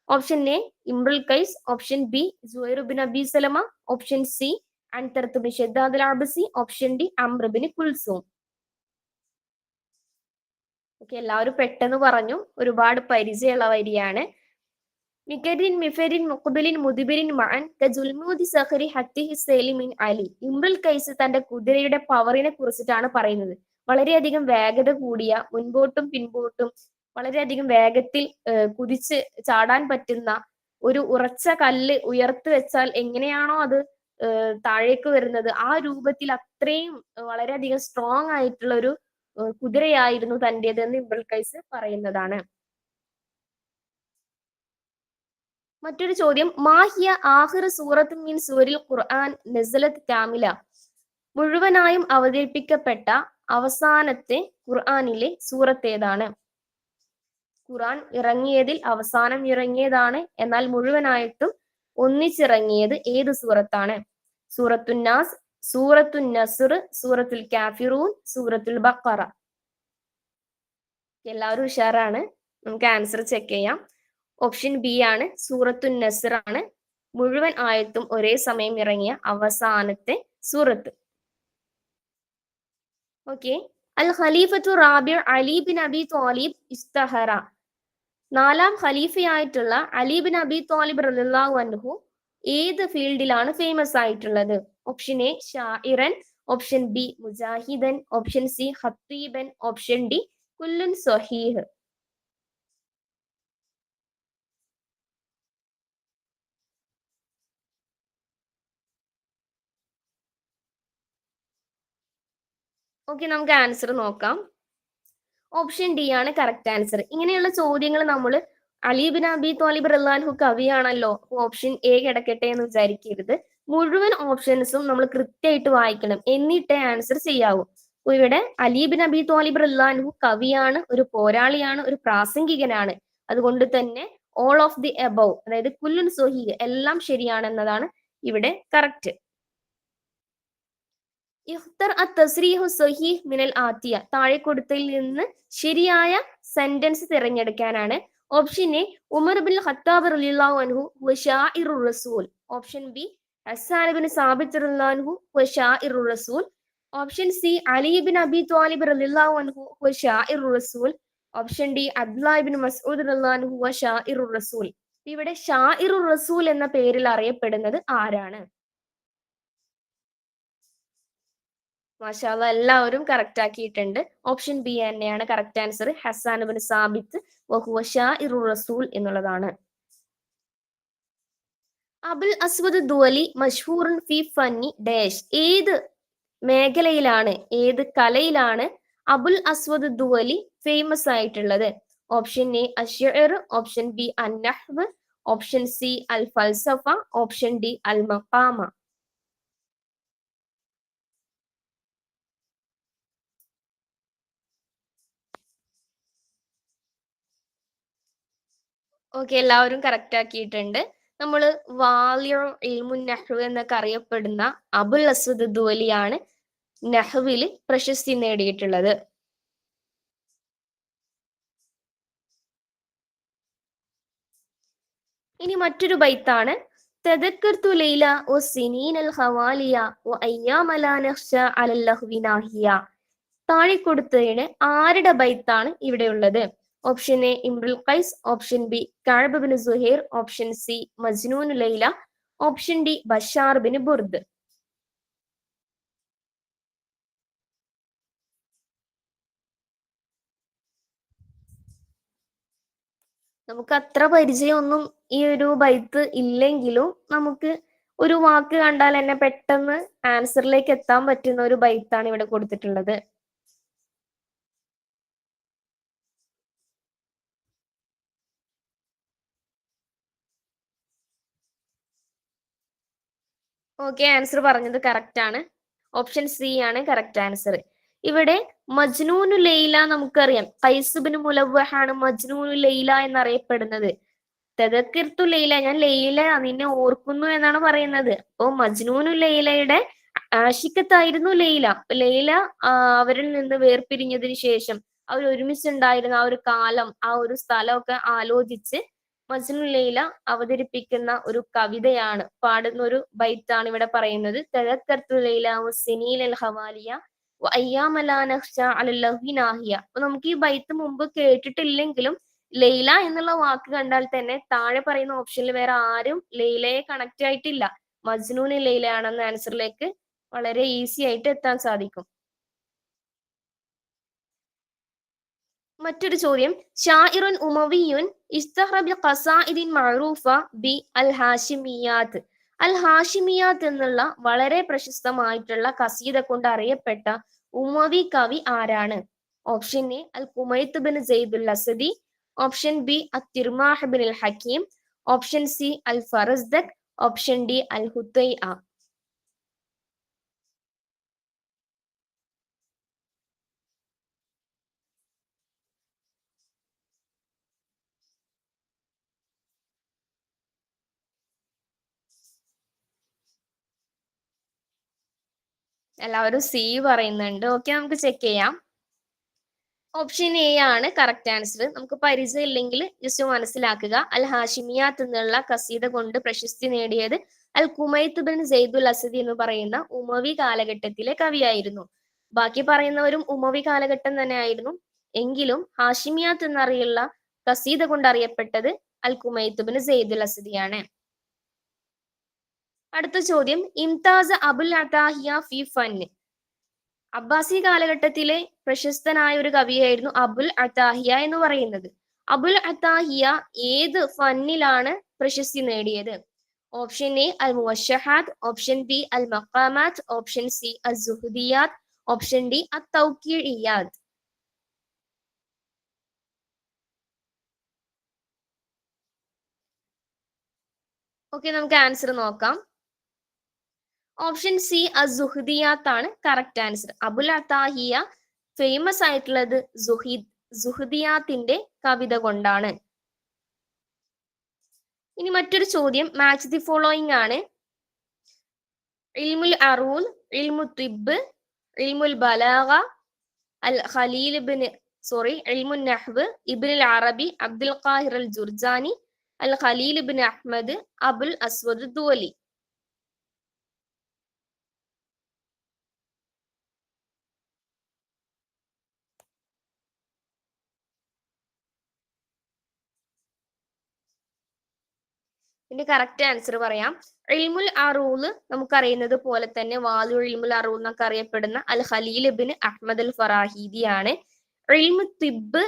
ഓപ്ഷൻ എ ഇംറുൽ കൈസ്, ഓപ്ഷൻ ബി സുഹൈർ ബിൻ അബി സലമ, ഓപ്ഷൻ സി അൻതറത്ത് ബിൻ ഷദ്ദാദ് അൽ അബ്സി, ഓപ്ഷൻ ഡി അംർ ബിൻ കുൽസൂം. ഓക്കെ, എല്ലാവരും പെട്ടെന്ന് പറഞ്ഞു, ഒരുപാട് പരിചയമുള്ള വരിയാണ്. മികരിൻ മിഫരിൻ മുഖബിലിൻ മുദിബിരിൻ മഅൻ കജുൽമൂദി സഖരി ഹത്തിഹി സേലിമിൻ അലി. ഇംറുൽ കൈസ് തന്റെ കുതിരയുടെ പവറിനെ കുറിച്ചിട്ടാണ് പറയുന്നത്. വളരെയധികം വേഗത കൂടിയ, മുൻപോട്ടും പിൻപോട്ടും വളരെയധികം വേഗത്തിൽ കുതിച്ച് ചാടാൻ പറ്റുന്ന ഒരു ഉറച്ച കല്ല് ഉയർത്തി വെച്ചാൽ എങ്ങനെയാണോ അത് താഴേക്ക് വരുന്നത്, ആ രൂപത്തിൽ അത്രയും വളരെയധികം സ്ട്രോങ് ആയിട്ടുള്ള ഒരു കുതിരയായിരുന്നു തന്റേതെന്ന് ഇംറുൽ കൈസ് പറയുന്നതാണ്. മറ്റൊരു ചോദ്യം, മാഹിയ ആഹിർ സൂറത്ത് മീൻ സൂരിൽ ഖുർആൻ നസലത്ത് കാമില, മുഴുവനായും അവതരിപ്പിക്കപ്പെട്ട അവസാനത്തെ ഖുർആനിലെ സൂറത്ത് ഏതാണ്? ഖുർആൻ ഇറങ്ങിയതിൽ അവസാനം ഇറങ്ങിയതാണ്, എന്നാൽ മുഴുവനായിട്ടും ഒന്നിച്ചിറങ്ങിയത് ഏത് സൂറത്താണ്? സൂറത്തുൻ നാസ്, സൂറത്തുൻ നസ്ർ, സൂറത്തുൽ കാഫിറൂൻ, സൂറത്തുൽ ബഖറ. എല്ലാവരും ഉഷാറാണ്, നമുക്ക് ആൻസർ ചെക്ക് ചെയ്യാം. ഓപ്ഷൻ ബി ആണ് സൂറത്തുൻ നസ്ർ ആണ് മുഴുവൻ ആയത്തും ഒരേ സമയം ഇറങ്ങിയ അവസാനത്തെ സൂറത്ത്. ഓക്കെ, അൽ ഖലീഫത്തു റാബിഉ അലി ബിൻ അബി ത്വാലിബ് ഇസ്തഹറ, നാലാം ഖലീഫയായിട്ടുള്ള അലി ബിൻ അബി ത്വാലിബ് റളിയല്ലാഹു അൻഹു ഏത് ഫീൽഡിലാണ് ഫേമസ് ആയിട്ടുള്ളത്? ഓപ്ഷൻ എ ഷാഇറൻ, ഓപ്ഷൻ ബി മുജാഹിദൻ, ഓപ്ഷൻ സി ഖത്തീബൻ, ഓപ്ഷൻ ഡി കുല്ലുൻ സ്വഹീഹ്. ഓക്കെ, നമുക്ക് ആൻസർ നോക്കാം. ഓപ്ഷൻ ഡി ആണ് കറക്റ്റ് ആൻസർ. ഇങ്ങനെയുള്ള ചോദ്യങ്ങൾ നമ്മൾ അലി ബിൻ അബി ത്വാലിബ് റളിയല്ലാഹു കവിയാണല്ലോ, ഓപ്ഷൻ എ കിടക്കട്ടെ എന്ന് വിചാരിക്കരുത്. മുഴുവൻ ഓപ്ഷൻസും നമ്മൾ കൃത്യമായിട്ട് വായിക്കണം, എന്നിട്ടേ ആൻസർ ചെയ്യാവൂ. ഇവിടെ അലി ബിൻ അബി ത്വാലിബ് റളിയല്ലാഹു കവിയാണ്, ഒരു പോരാളിയാണ്, ഒരു പ്രാസംഗികനാണ്. അതുകൊണ്ട് തന്നെ ഓൾ ഓഫ് ദി എബവ്, അതായത് കുല്ലുൻ സ്വഹീഹ്, എല്ലാം ശരിയാണെന്നതാണ് ഇവിടെ കറക്റ്റ്. ഇഖ്തർ അത്തസ്രീഹു സ്വഹീഹ് മിനൽ ആത്തിയ, താഴെ കൊടുത്തതിൽ നിന്ന് ശരിയായ സെന്റൻസ് തിരഞ്ഞെടുക്കാനാണ്. ഓപ്ഷൻ എ ഉമർ ബിൻ ഖത്താബ് റളിയല്ലാഹു അൻഹു ഹുവ ഷാഇറുർ റസൂൽ, ഓപ്ഷൻ ബി ഹസ്സാൻ ബിൻ സാബിത്ത് റളിയല്ലാഹു അൻഹു ഹുവ ഷാഇറുർ റസൂൽ, ഓപ്ഷൻ സി അലി ബിൻ അബി ത്വാലിബ് റളിയല്ലാഹു അൻഹു ഹുവ ഷാഇറുർ റസൂൽ, ഓപ്ഷൻ ഡി അബ്ദുല്ലാഹി ബിൻ മസ്ഊദ് റളിയല്ലാഹു അൻഹു ഹുവ ഷാഇറുർ റസൂൽ. ഇവിടെ ഷാഇറുർ റസൂൽ എന്ന പേരിൽ അറിയപ്പെടുന്നത് ആരാണ്? മാഷാഅല്ലാ, എല്ലാവരും കറക്റ്റ് ആക്കിയിട്ടുണ്ട്. ഓപ്ഷൻ ബി തന്നെയാണ് കറക്റ്റ് ആൻസർ. ഹസ്സാൻ ബിൻ സാബിത്ത് വഹുവ ഷാഇറുർ റസൂൽ എന്നുള്ളതാണ്. അബുൽ അസ്വദ് ദുവലി മഷ്ഹൂറുൻ ഫി ഫന്നി ഡാഷ്, ഏത് മേഖലയിലാണ്, ഏത് കലയിലാണ് അബുൽ അസ്വദ് ദുവലി ഫേമസ് ആയിട്ടുള്ളത്? ഓപ്ഷൻ എ അശ്ശിർ, ഓപ്ഷൻ ബി അന്നഹ്വ്, ഓപ്ഷൻ സി അൽ ഫൽസഫ, ഓപ്ഷൻ ഡി അൽ മഖാമ. ഓക്കെ, എല്ലാവരും കറക്റ്റ് ആക്കിയിട്ടുണ്ട്. നമ്മൾ വാലിഉ ഇൽമുൻ നഹ്വ് എന്നൊക്കെ അറിയപ്പെടുന്ന അബുൽ അസ്വദ് ദുവലിയാണ് നഹ്വിൽ പ്രശസ്തി നേടിയിട്ടുള്ളത്. ഇനി മറ്റൊരു ബൈത്താണ് തദക്കർതു ലൈല വ സിനീനൽ ഖവാലിയ വ അയ്യാമ ലാ നഖ്ശ അലൽ ലഹ്വി നാഹിയ. താഴെ കൊടുത്തതിന് ആരുടെ ബൈത്താണ് ഇവിടെയുള്ളത്? ഓപ്ഷൻ എ ഇംറുൽ ഖൈസ്, ഓപ്ഷൻ ബി കഅബ് ബിൻ സുഹൈർ, ഓപ്ഷൻ സി മജ്നൂൻ ലൈല, ഓപ്ഷൻ ഡി ബഷാർ ബിൻ ബുർദ്. നമുക്ക് അത്ര പരിചയമൊന്നും ഈ ഒരു ബൈത്ത് ഇല്ലെങ്കിലും നമുക്ക് ഒരു വാക്ക് കണ്ടാൽ തന്നെ പെട്ടെന്ന് ആൻസറിലേക്ക് എത്താൻ പറ്റുന്ന ഒരു ബൈത്താണ് ഇവിടെ കൊടുത്തിട്ടുള്ളത്. ഓക്കെ, ആൻസർ പറഞ്ഞത് കറക്റ്റ് ആണ്. ഓപ്ഷൻ സി ആണ് കറക്റ്റ് ആൻസർ. ഇവിടെ മജ്നൂനു ലൈല നമുക്കറിയാം, ഖൈസ് ബിൻ മുലവ്വഹാണ് മജ്നൂനു ലൈല എന്നറിയപ്പെടുന്നത്. തദക്കിർത്തു ലൈല, ഞാൻ ലൈല നിന്നെ ഓർക്കുന്നു എന്നാണ് പറയുന്നത്. അപ്പോ മജ്നൂനു ലൈലയുടെ ആഷിക്കത്തായിരുന്നു ലൈല. ലൈല അവരിൽ നിന്ന് വേർപിരിഞ്ഞതിന് ശേഷം അവർ ഒരുമിച്ചുണ്ടായിരുന്ന ആ ഒരു കാലം, ആ ഒരു സ്ഥലമൊക്കെ ആലോചിച്ച് മജ്നു ലൈല അവതരിപ്പിക്കുന്ന ഒരു കവിതയാണ്, പാടുന്ന ഒരു ബൈത്താണ് ഇവിടെ പറയുന്നത്. തദക്കർതു ലൈല വസ്സിനീനൽ ഖവാലിയ വ അയ്യാമ ലാ നഖ്ശ അലൽ ലഹ്വി നാഹിയ. അപ്പൊ നമുക്ക് ഈ ബൈത്ത് മുമ്പ് കേട്ടിട്ടില്ലെങ്കിലും ലൈല എന്നുള്ള വാക്ക് കണ്ടാൽ തന്നെ താഴെ പറയുന്ന ഓപ്ഷനിൽ വേറെ ആരും ലൈലയെ കണക്ട് ആയിട്ടില്ല, മജ്നൂൻ ലൈലയാണെന്ന ആൻസറിലേക്ക് വളരെ ഈസി ആയിട്ട് എത്താൻ സാധിക്കും. മറ്റൊരു ചോദ്യം, ഷാഇറുൻ ഉമവിയുൻ ഇസ്തഹറ ബി ഖസാഇദിൻ മഅറൂഫ ബി അൽ ഹാഷിമിയാത്ത്. അൽ ഹാഷിമിയാത്ത് എന്നുള്ള വളരെ പ്രശസ്തമായിട്ടുള്ള ഖസീദ കൊണ്ട് അറിയപ്പെട്ട ഉമവി കവി ആരാണ്? ഓപ്ഷൻ എ അൽ കുമൈത്ത് ബിൻ സെയ്ദുൽ അസദി, ഓപ്ഷൻ ബി അത്തിർമാഹ് ബിൻ അൽ ഹക്കീം, ഓപ്ഷൻ സി അൽ ഫറസ്ദക്, ഓപ്ഷൻ ഡി അൽ ഹുത്തൈഅ. എല്ലാവരും സി പറയുന്നുണ്ട്. ഓക്കെ, നമുക്ക് ചെക്ക് ചെയ്യാം. ഓപ്ഷൻ എ ആണ് കറക്റ്റ് ആൻസർ. നമുക്ക് പരിചയം ഇല്ലെങ്കിൽ ജസ്റ്റ് മനസ്സിലാക്കുക. അൽ ഹാഷിമിയാത്ത് എന്നുള്ള കസീദ കൊണ്ട് പ്രശസ്തി നേടിയത് അൽ കുമൈത്ത് ബിൻ സെയ്ദുൽ അസദി എന്ന് പറയുന്ന ഉമവി കാലഘട്ടത്തിലെ കവിയായിരുന്നു. ബാക്കി പറയുന്നവരും ഉമവി കാലഘട്ടം തന്നെ ആയിരുന്നു. എങ്കിലും ഹാഷിമിയാത്ത് എന്നറിയുള്ള കസീദ കൊണ്ട് അറിയപ്പെട്ടത് അൽ കുമൈത്ത് ബിൻ സെയ്ദുൽ അസദിയാണ്. അടുത്ത ചോദ്യം, ഇംതാസ അബുൽ അതാഹിയ ഫി ഫൻ. അബ്ബാസി കാലഘട്ടത്തിലെ പ്രശസ്തനായ ഒരു കവിയായിരുന്നു അബുൽ അത്താഹിയ എന്ന് പറയുന്നത്. അബുൽ അത്താഹിയ ഏത് ഫന്നിലാണ് പ്രശസ്തി നേടിയത്? ഓപ്ഷൻ എ അൽ മുവശഹാത്ത്, ഓപ്ഷൻ ബി അൽ മഖാമാത്ത്, ഓപ്ഷൻ സി അൽ സുഹുദിയാത്ത്, ഓപ്ഷൻ ഡി അൽ തൗഖീഇയാത്ത്. ഓക്കെ, നമുക്ക് ആൻസർ നോക്കാം. ഓപ്ഷൻ സി അസുഹദിയാത്ത് ആണ് കറക്റ്റ് ആൻസർ. അബുൽ അത്താഹിയ ഫേമസ് ആയിട്ടുള്ളത് സുഹദിയാത്തിന്റെ കവിത കൊണ്ടാണ്. ഇനി മറ്റൊരു ചോദ്യം, മാച്ച് ദി ഫോളോയിങ് ആണ്. ഇൽമുൽ അറൂൽ, ഇൽമു തിബ്, ഇൽമുൽ ബലാഗ, അൽ ഖലീൽ ബിൻ ഇൽമുൻ നഹ്വ്, ഇബ്നുൽ അറബി, അബ്ദുൽ ഖാഹിർ അൽ ജുർജാനി, അൽ ഖലീൽ ബിൻ അഹ്മദ്, അബുൽ അസ്വദ് ദുവലി. ഇതിന്റെ കറക്റ്റ് ആൻസർ പറയാം. ഇൽമുൽ അറൂൽ നമുക്കറിയുന്നത് പോലെ തന്നെ വാലു ഇൽമുൽ അറൂൽ എന്നൊക്കെ അറിയപ്പെടുന്ന അൽ ഖലീൽ ബിൻ അഹ്മദ് അൽ ഫറാഹിദി ആണ്. ഇൽമു തിബ്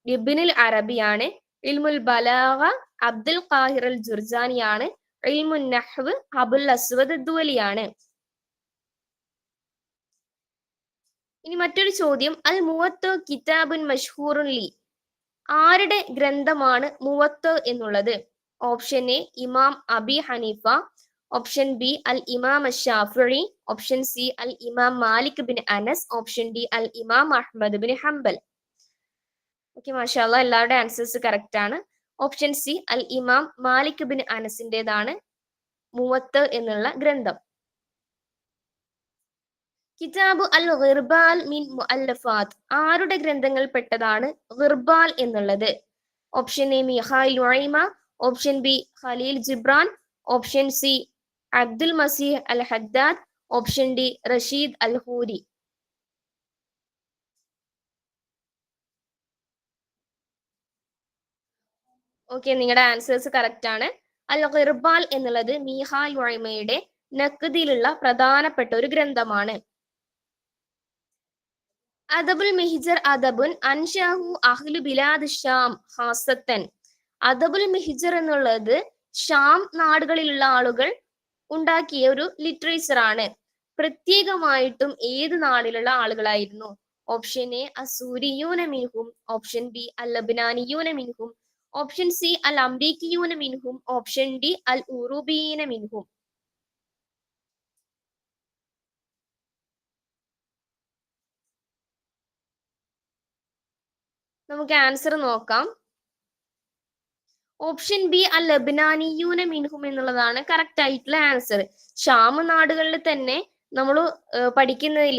ഇബ്നുൽ അറബിയാണ്. ഇൽമുൽ ബലാഗ അബ്ദുൽ ഖാഹിർ അൽ ജുർജാനി ആണ്. ഇൽമുൻ നഹ്വ് അബുൽ അസ്വദ് ദുവലിയാണ്. ഇനി മറ്റൊരു ചോദ്യം, അൽ മുവത്ത കിതാബുൻ മഷ്ഹൂറുൻ ലി. ആരുടെ ഗ്രന്ഥമാണ് മുവത്ത എന്നുള്ളത്? ഓപ്ഷൻ എ ഇമാം അബി ഹനീഫ, ഓപ്ഷൻ ബി അൽ ഇമാം ഷാഫിഈ, ഓപ്ഷൻ സി അൽ ഇമാം മാലിക് ബിൻ അനസ്, ഓപ്ഷൻ ഡി അൽ ഇമാം അഹ്മദ് ബിൻ ഹംബൽ. ഓക്കെ, മാഷാഅല്ലാഹ് എല്ലാവരുടെ ആൻസേഴ്സ് കറക്റ്റ് ആണ്. ഓപ്ഷൻ സി അൽ ഇമാം മാലിക് ബിൻ അനസിന്റേതാണ് മുവത്ത് എന്നുള്ള ഗ്രന്ഥം. കിതാബു അൽ ഗിർബാൽ മിൻ മുഅല്ലഫാത്ത് ആരുടെ ഗ്രന്ഥങ്ങൾ പെട്ടതാണ് ഗിർബാൽ എന്നുള്ളത്? ഓപ്ഷൻ എ മിഹായിൽ നുഐമ, ഓപ്ഷൻ ബി ഖലീൽ ജിബ്രാൻ, ഓപ്ഷൻ സി അബ്ദുൽ മസീഹ് അൽ ഹദ്ദാദ്, ഓപ്ഷൻ ഡി റഷീദ് അൽ ഹൂരി. ഓക്കെ, നിങ്ങളുടെ ആൻസേഴ്സ് കറക്റ്റ് ആണ്. അൽ ഗിർബാൽ എന്നുള്ളത് മിഹായിൽ നുഐമയുടെ നഖ്ദിലുള്ള പ്രധാനപ്പെട്ട ഒരു ഗ്രന്ഥമാണ്. അദബുൽ മിഹിജർ അദബുൻ അൻഷാഹു അഹ്ലു ബിലാദ് ഷാം ഹാസത്തൻ. അദബുൽ മിഹിജർ എന്നുള്ളത് ഷാം നാടുകളിലുള്ള ആളുകൾ ഉണ്ടാക്കിയ ഒരു ലിറ്ററേച്ചർ ആണ്. പ്രത്യേകമായിട്ടും ഏത് നാടിലുള്ള ആളുകളായിരുന്നു? ഓപ്ഷൻ എ അസൂരിയൂന മിൻഹും, ഓപ്ഷൻ ബി അൽ ലബ്നാനിയൂന മിൻഹും, ഓപ്ഷൻ സി അൽ അംരീക്കിയൂന മിൻഹും, ഓപ്ഷൻ ഡി അൽ ഉറൂബിയീന മിൻഹും. നമുക്ക് ആൻസർ നോക്കാം. ഓപ്ഷൻ ബി അൽ ലബ്നാനിയൂന മിൻഹും എന്നുള്ളതാണ് കറക്റ്റ് ആയിട്ടുള്ള ആൻസർ. ഷാം നാടുകളിൽ തന്നെ നമ്മൾ പഠിക്കുന്നതിൽ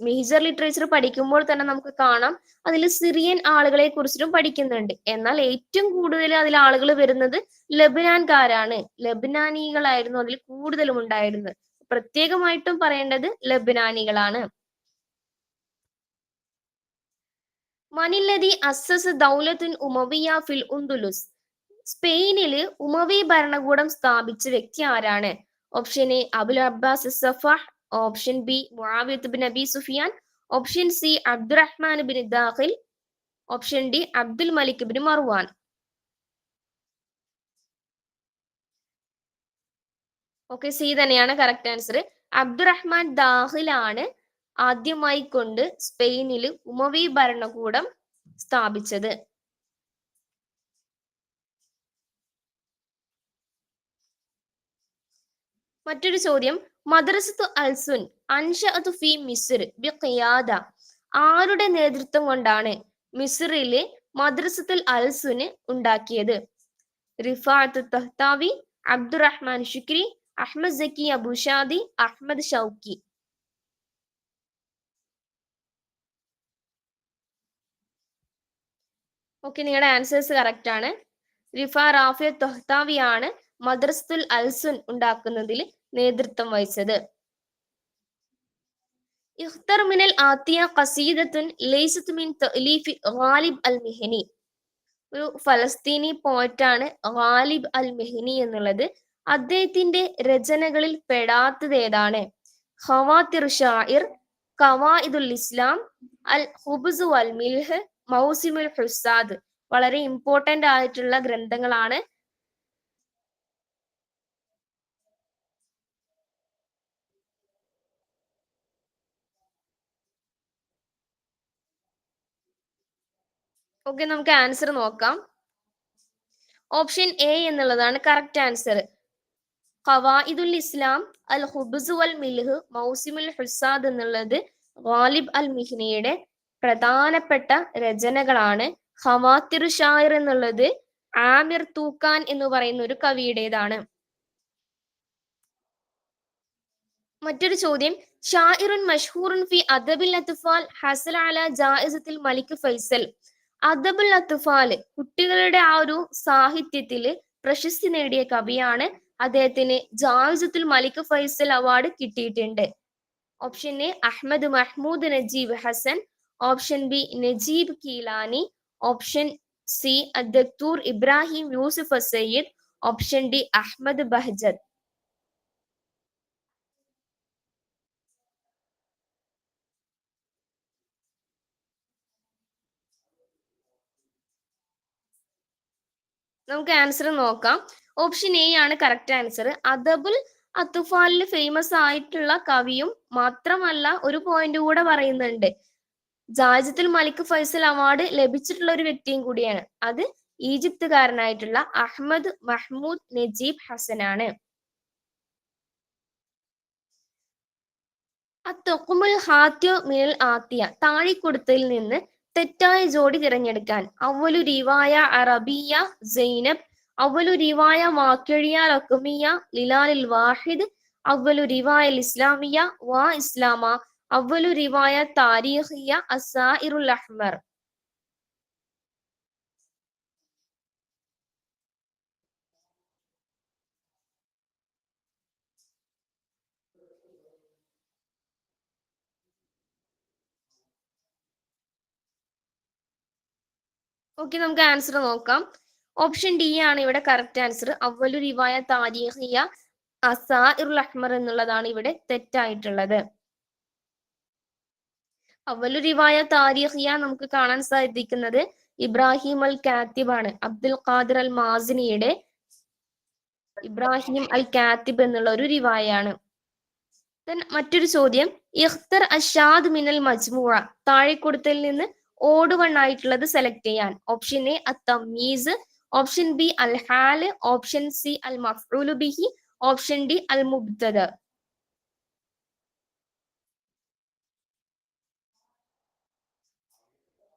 മേജർ ലിറ്ററേച്ചർ പഠിക്കുമ്പോൾ തന്നെ നമുക്ക് കാണാം അതിൽ സിറിയൻ ആളുകളെ കുറിച്ചിട്ടും പഠിക്കുന്നുണ്ട്. എന്നാൽ ഏറ്റവും കൂടുതൽ അതിൽ ആളുകൾ വരുന്നത് ലബനാൻകാരാണ്. ലബനാനികളായിരുന്നു അതിൽ കൂടുതലും ഉണ്ടായിരുന്നത്. പ്രത്യേകമായിട്ടും പറയേണ്ടത് ലബനാനികളാണ്. മനില്ലതി അസ്സസ് ദൗലത്തുൻ ഉമവിയ ഫിൽ ഉന്ദുലുസ് സ്പെയിനില് ഉമവി ഭരണകൂടം സ്ഥാപിച്ച വ്യക്തി ആരാണ്? ഓപ്ഷൻ എ അബുൽ അബ്ബാസ് സഫാഹ്, ഓപ്ഷൻ ബി മുആവിയത്ത് ബിൻ അബി സുഫിയാൻ, ഓപ്ഷൻ സി അബ്ദുറഹ്മാൻ ബിൻ ദാഖിൽ, ഓപ്ഷൻ ഡി അബ്ദുൽ മലിക് ബിൻ മർവാൻ. ഓക്കെ, സി തന്നെയാണ് കറക്റ്റ് ആൻസർ. അബ്ദുറഹ്മാൻ ദാഖിലാണ് ആദ്യമായി കൊണ്ട് സ്പെയിനിൽ ഉമവി ഭരണകൂടം സ്ഥാപിച്ചത്. മറ്റൊരു ചോദ്യം, മദ്രസത്തു അൽസുൻ അൻഷഅതു ഫി മിസ്ർ ബിഖിയാദ ആരുടെ നേതൃത്വം കൊണ്ടാണ് മിസ്റിലെ മദ്രസത്തുൽ അൽസുന് ഉണ്ടാക്കിയത്? റിഫാഅത്ത് തഹ്താവി, അബ്ദുറഹ്മാൻ ശുക്രി, അഹ്മദ് സക്കി അബുഷാദി, അഹ്മദ് ഷൗക്കി. ഓക്കെ, നിങ്ങളുടെ ആൻസേഴ്സ് കറക്റ്റ് ആണ്. റിഫാ റാഫിയ തഹ്താവിയാണ് മദ്രസത്തുൽ അൽസുൻ ഉണ്ടാക്കുന്നതിൽ നേതൃത്വം വഹിച്ചത്. ഇഖ്തർ മിനൽ ആത്തിയ ഖസീദത്തുൻ ലൈസത്ത് മിൻ തഅലീഫി ഗാലിബ് അൽ മിഹ്നി ഒരു ഫലസ്തീനി പോയറ്റാണ് ഗാലിബ് അൽ മെഹ്നി എന്നുള്ളത്. അദ്ദേഹത്തിന്റെ രചനകളിൽ പെടാത്തത് ഏതാണ്? ഖവാത്തിർ ഷാഇർ, ഖവായിദുൽ ഇസ്ലാം, അൽ ഖുബ്സ് വൽ മിൽഹ്, മൗസിമുൽ ഹുസാദ്. വളരെ ഇമ്പോർട്ടന്റ് ആയിട്ടുള്ള ഗ്രന്ഥങ്ങളാണ്. ഓക്കെ, നമുക്ക് ആൻസർ നോക്കാം. ഓപ്ഷൻ എ എന്നുള്ളതാണ് കറക്റ്റ് ആൻസർ. ഖവായിദുൽ ഇസ്ലാം, അൽ ഖുബ്സ് വൽ മിൽഹ്, മൗസിമുൽ ഹുസാദ് എന്നുള്ളത് ഗാലിബ് അൽ മിഹ്നിയുടെ പ്രധാനപ്പെട്ട രചനകളാണ്. ഖവാത്തിർ ഷായിർ എന്നുള്ളത് ആമിർ തൂക്കാൻ എന്ന് പറയുന്ന ഒരു കവിയുടേതാണ്. മറ്റൊരു ചോദ്യം, ഷാഇറുൻ മഷ്ഹൂറുൻ ഫി അദബിൽ അത്ഫാൽ ഹസൽ അല ജായിസത്തിൽ മലിക് ഫൈസൽ. അദബുൽ അത്ഫാൽ കുട്ടികളുടെ ആ ഒരു സാഹിത്യത്തില് പ്രശസ്തി നേടിയ കവിയാണ്. അദ്ദേഹത്തിന് ജായിസത്തുൽ മലിക് ഫൈസൽ അവാർഡ് കിട്ടിയിട്ടുണ്ട്. ഓപ്ഷൻ എ അഹ്മദ് മഹ്മൂദ് നജീബ് ഹസൻ, ഓപ്ഷൻ ബി നജീബ് കീലാനി, ഓപ്ഷൻ സി അദ്ദക്തൂർ ഇബ്രാഹിം യൂസുഫ് സയ്യിദ്, ഓപ്ഷൻ ഡി അഹ്മദ് ബഹ്ജത്ത്. നമുക്ക് ആൻസർ നോക്കാം. ഓപ്ഷൻ എ ആണ് കറക്റ്റ് ആൻസർ. അദബുൽ അത്ഫാലിൽ ഫേമസ് ആയിട്ടുള്ള കവിയും മാത്രമല്ല ഒരു പോയിന്റ് കൂടെ പറയുന്നുണ്ട്, ജായിസത്തുൽ മലിക് ഫൈസൽ അവാർഡ് ലഭിച്ചിട്ടുള്ള ഒരു വ്യക്തിയും കൂടിയാണ്. അത് ഈജിപ്തുകാരനായിട്ടുള്ള അഹ്മദ് മഹ്മൂദ് നജീബ് ഹസൻ ആണ്. അത്തൊക്കുമുൽ ഹാത്യോ മിനൽ ആത്തിയ താഴെ കൊടുത്തതിൽ നിന്ന് തെറ്റായ ജോഡി തിരഞ്ഞെടുക്കാൻ. അവലു റിവായ അറബിയ സൈനബ്, അവലു റിവായ വാക്കിഴിയ റഖമിയ ലിലാലിൽ വാഹിദ്, അവലു റിവായ ഇസ്ലാമിയ വാ ഇസ്ലാമ, അവലു റിവായ താരീഖിയ അസാഇറുൽ അഹ്മർ. ഓക്കെ, നമുക്ക് ആൻസർ നോക്കാം. ഓപ്ഷൻ ഡി ആണ് ഇവിടെ കറക്റ്റ് ആൻസർ. അവലു റിവായ താരീഖിയ അസാഇറുൽ അഹ്മർ എന്നുള്ളതാണ് ഇവിടെ തെറ്റായിട്ടുള്ളത്. അവലു റിവായ താരീഖിയ നമുക്ക് കാണാൻ സാധിക്കുന്നത് ഇബ്രാഹിം അൽ കാത്തിബ് ആണ്. അബ്ദുൽ ഖാദിർ അൽ മാസിനിയുടെ ഇബ്രാഹിം അൽ കാത്തിബ് എന്നുള്ള ഒരു റിവായാണ്. മറ്റൊരു ചോദ്യം, ഇഖ്തർ അഷാദ് മിനൽ മജ്മുഅ, താഴെ കൊടുത്തതിൽ നിന്ന് ഓഡ് വൺ ആയിട്ടുള്ളത് സെലക്ട് ചെയ്യാൻ. ഓപ്ഷൻ എ അത്തമീസ്, ഓപ്ഷൻ ബി അൽ ഹാല്, ഓപ്ഷൻ സി അൽ മഫ്ഊലു ബിഹി, ഓപ്ഷൻ ഡി അൽ മുബ്തദ.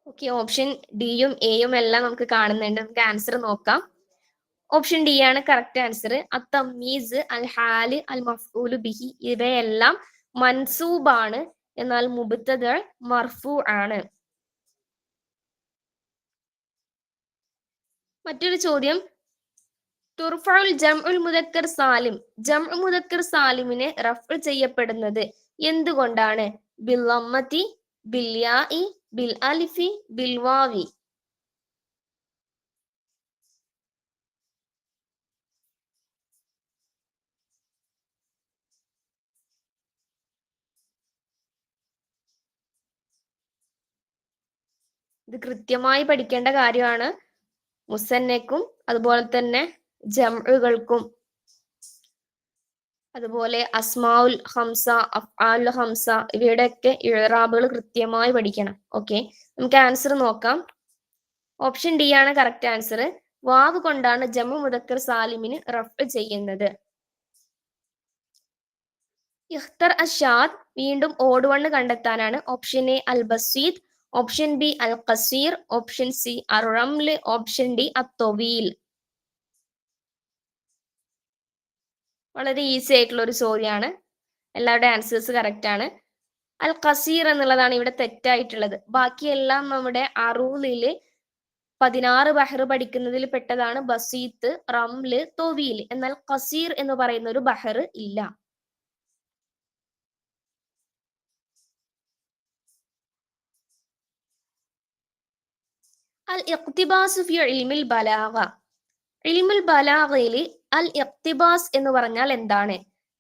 ഓക്കെ, ഓപ്ഷൻ ഡിയും എയും എല്ലാം നമുക്ക് കാണുന്നുണ്ട്. നമുക്ക് ആൻസർ നോക്കാം. ഓപ്ഷൻ ഡി ആണ് കറക്റ്റ് ആൻസർ. അത്തമീസ്, അൽ ഹാല്, അൽ മഫ്ഊലു ബിഹി ഇവയെല്ലാം മൻസൂബാണ്, എന്നാൽ മുബ്തദ മർഫൂ ആണ്. മറ്റൊരു ചോദ്യം, തുർഫഉൽ ജംഉൽ മുദക്കർ സാലിം, ജംഉ മുദക്കർ സാലിമിനെ റഫ്ഉ ചെയ്യപ്പെടുന്നത് എന്തുകൊണ്ടാണ്? ബിൽ ലമ്മതി, ബിൽ യാഇ, ബിൽ അലിഫി, ബിൽ വാവി. ഇത് കൃത്യമായി പഠിക്കേണ്ട കാര്യമാണ് മുസന്നയ്ക്കും അതുപോലെ തന്നെ ജംഉകൾക്കും. അതുപോലെ അസ്മാഉൽ ഹംസ, അഫ്ആലുൽ ഹംസ ഇവയുടെയൊക്കെ ഇഅ്റാബുകൾ കൃത്യമായി പഠിക്കണം. ഓക്കെ, നമുക്ക് ആൻസർ നോക്കാം. ഓപ്ഷൻ ഡി ആണ് കറക്റ്റ് ആൻസർ. വാവ് കൊണ്ടാണ് ജംഉ മുദക്കർ സാലിമിന് റഫ്ഉ ചെയ്യുന്നത്. ഇഖ്തർ അഷാദ് വീണ്ടും ഓഡ് വൺ കണ്ടെത്താനാണ്. ഓപ്ഷൻ എ അൽ ബസീദ്, ഓപ്ഷൻ ബി അൽ ഖസീർ, ഓപ്ഷൻ സി അർ റംല്, ഓപ്ഷൻ ഡി അത്തൊവീൽ. വളരെ ഈസി ആയിട്ടുള്ള ഒരു ചോദ്യമാണ്. എല്ലാവരുടെ ആൻസേഴ്സ് കറക്റ്റ് ആണ്. അൽ ഖസീർ എന്നുള്ളതാണ് ഇവിടെ തെറ്റായിട്ടുള്ളത്. ബാക്കിയെല്ലാം നമ്മുടെ അറൂലില് 16 ബഹർ പഠിക്കുന്നതിൽ പെട്ടതാണ് ബസീത്ത്, റംല്, തൊവീൽ. എന്നാൽ ഖസീർ എന്ന് പറയുന്ന ഒരു ബഹർ ഇല്ല. അൽ ഇഖ്തിബാസ് ഫി ഇൽമിൽ ബലാഗ, ഇൽമുൽ ബലാഗയിൽ അൽ ഇഖ്തിബാസ് എന്ന് പറഞ്ഞാൽ എന്താണ്?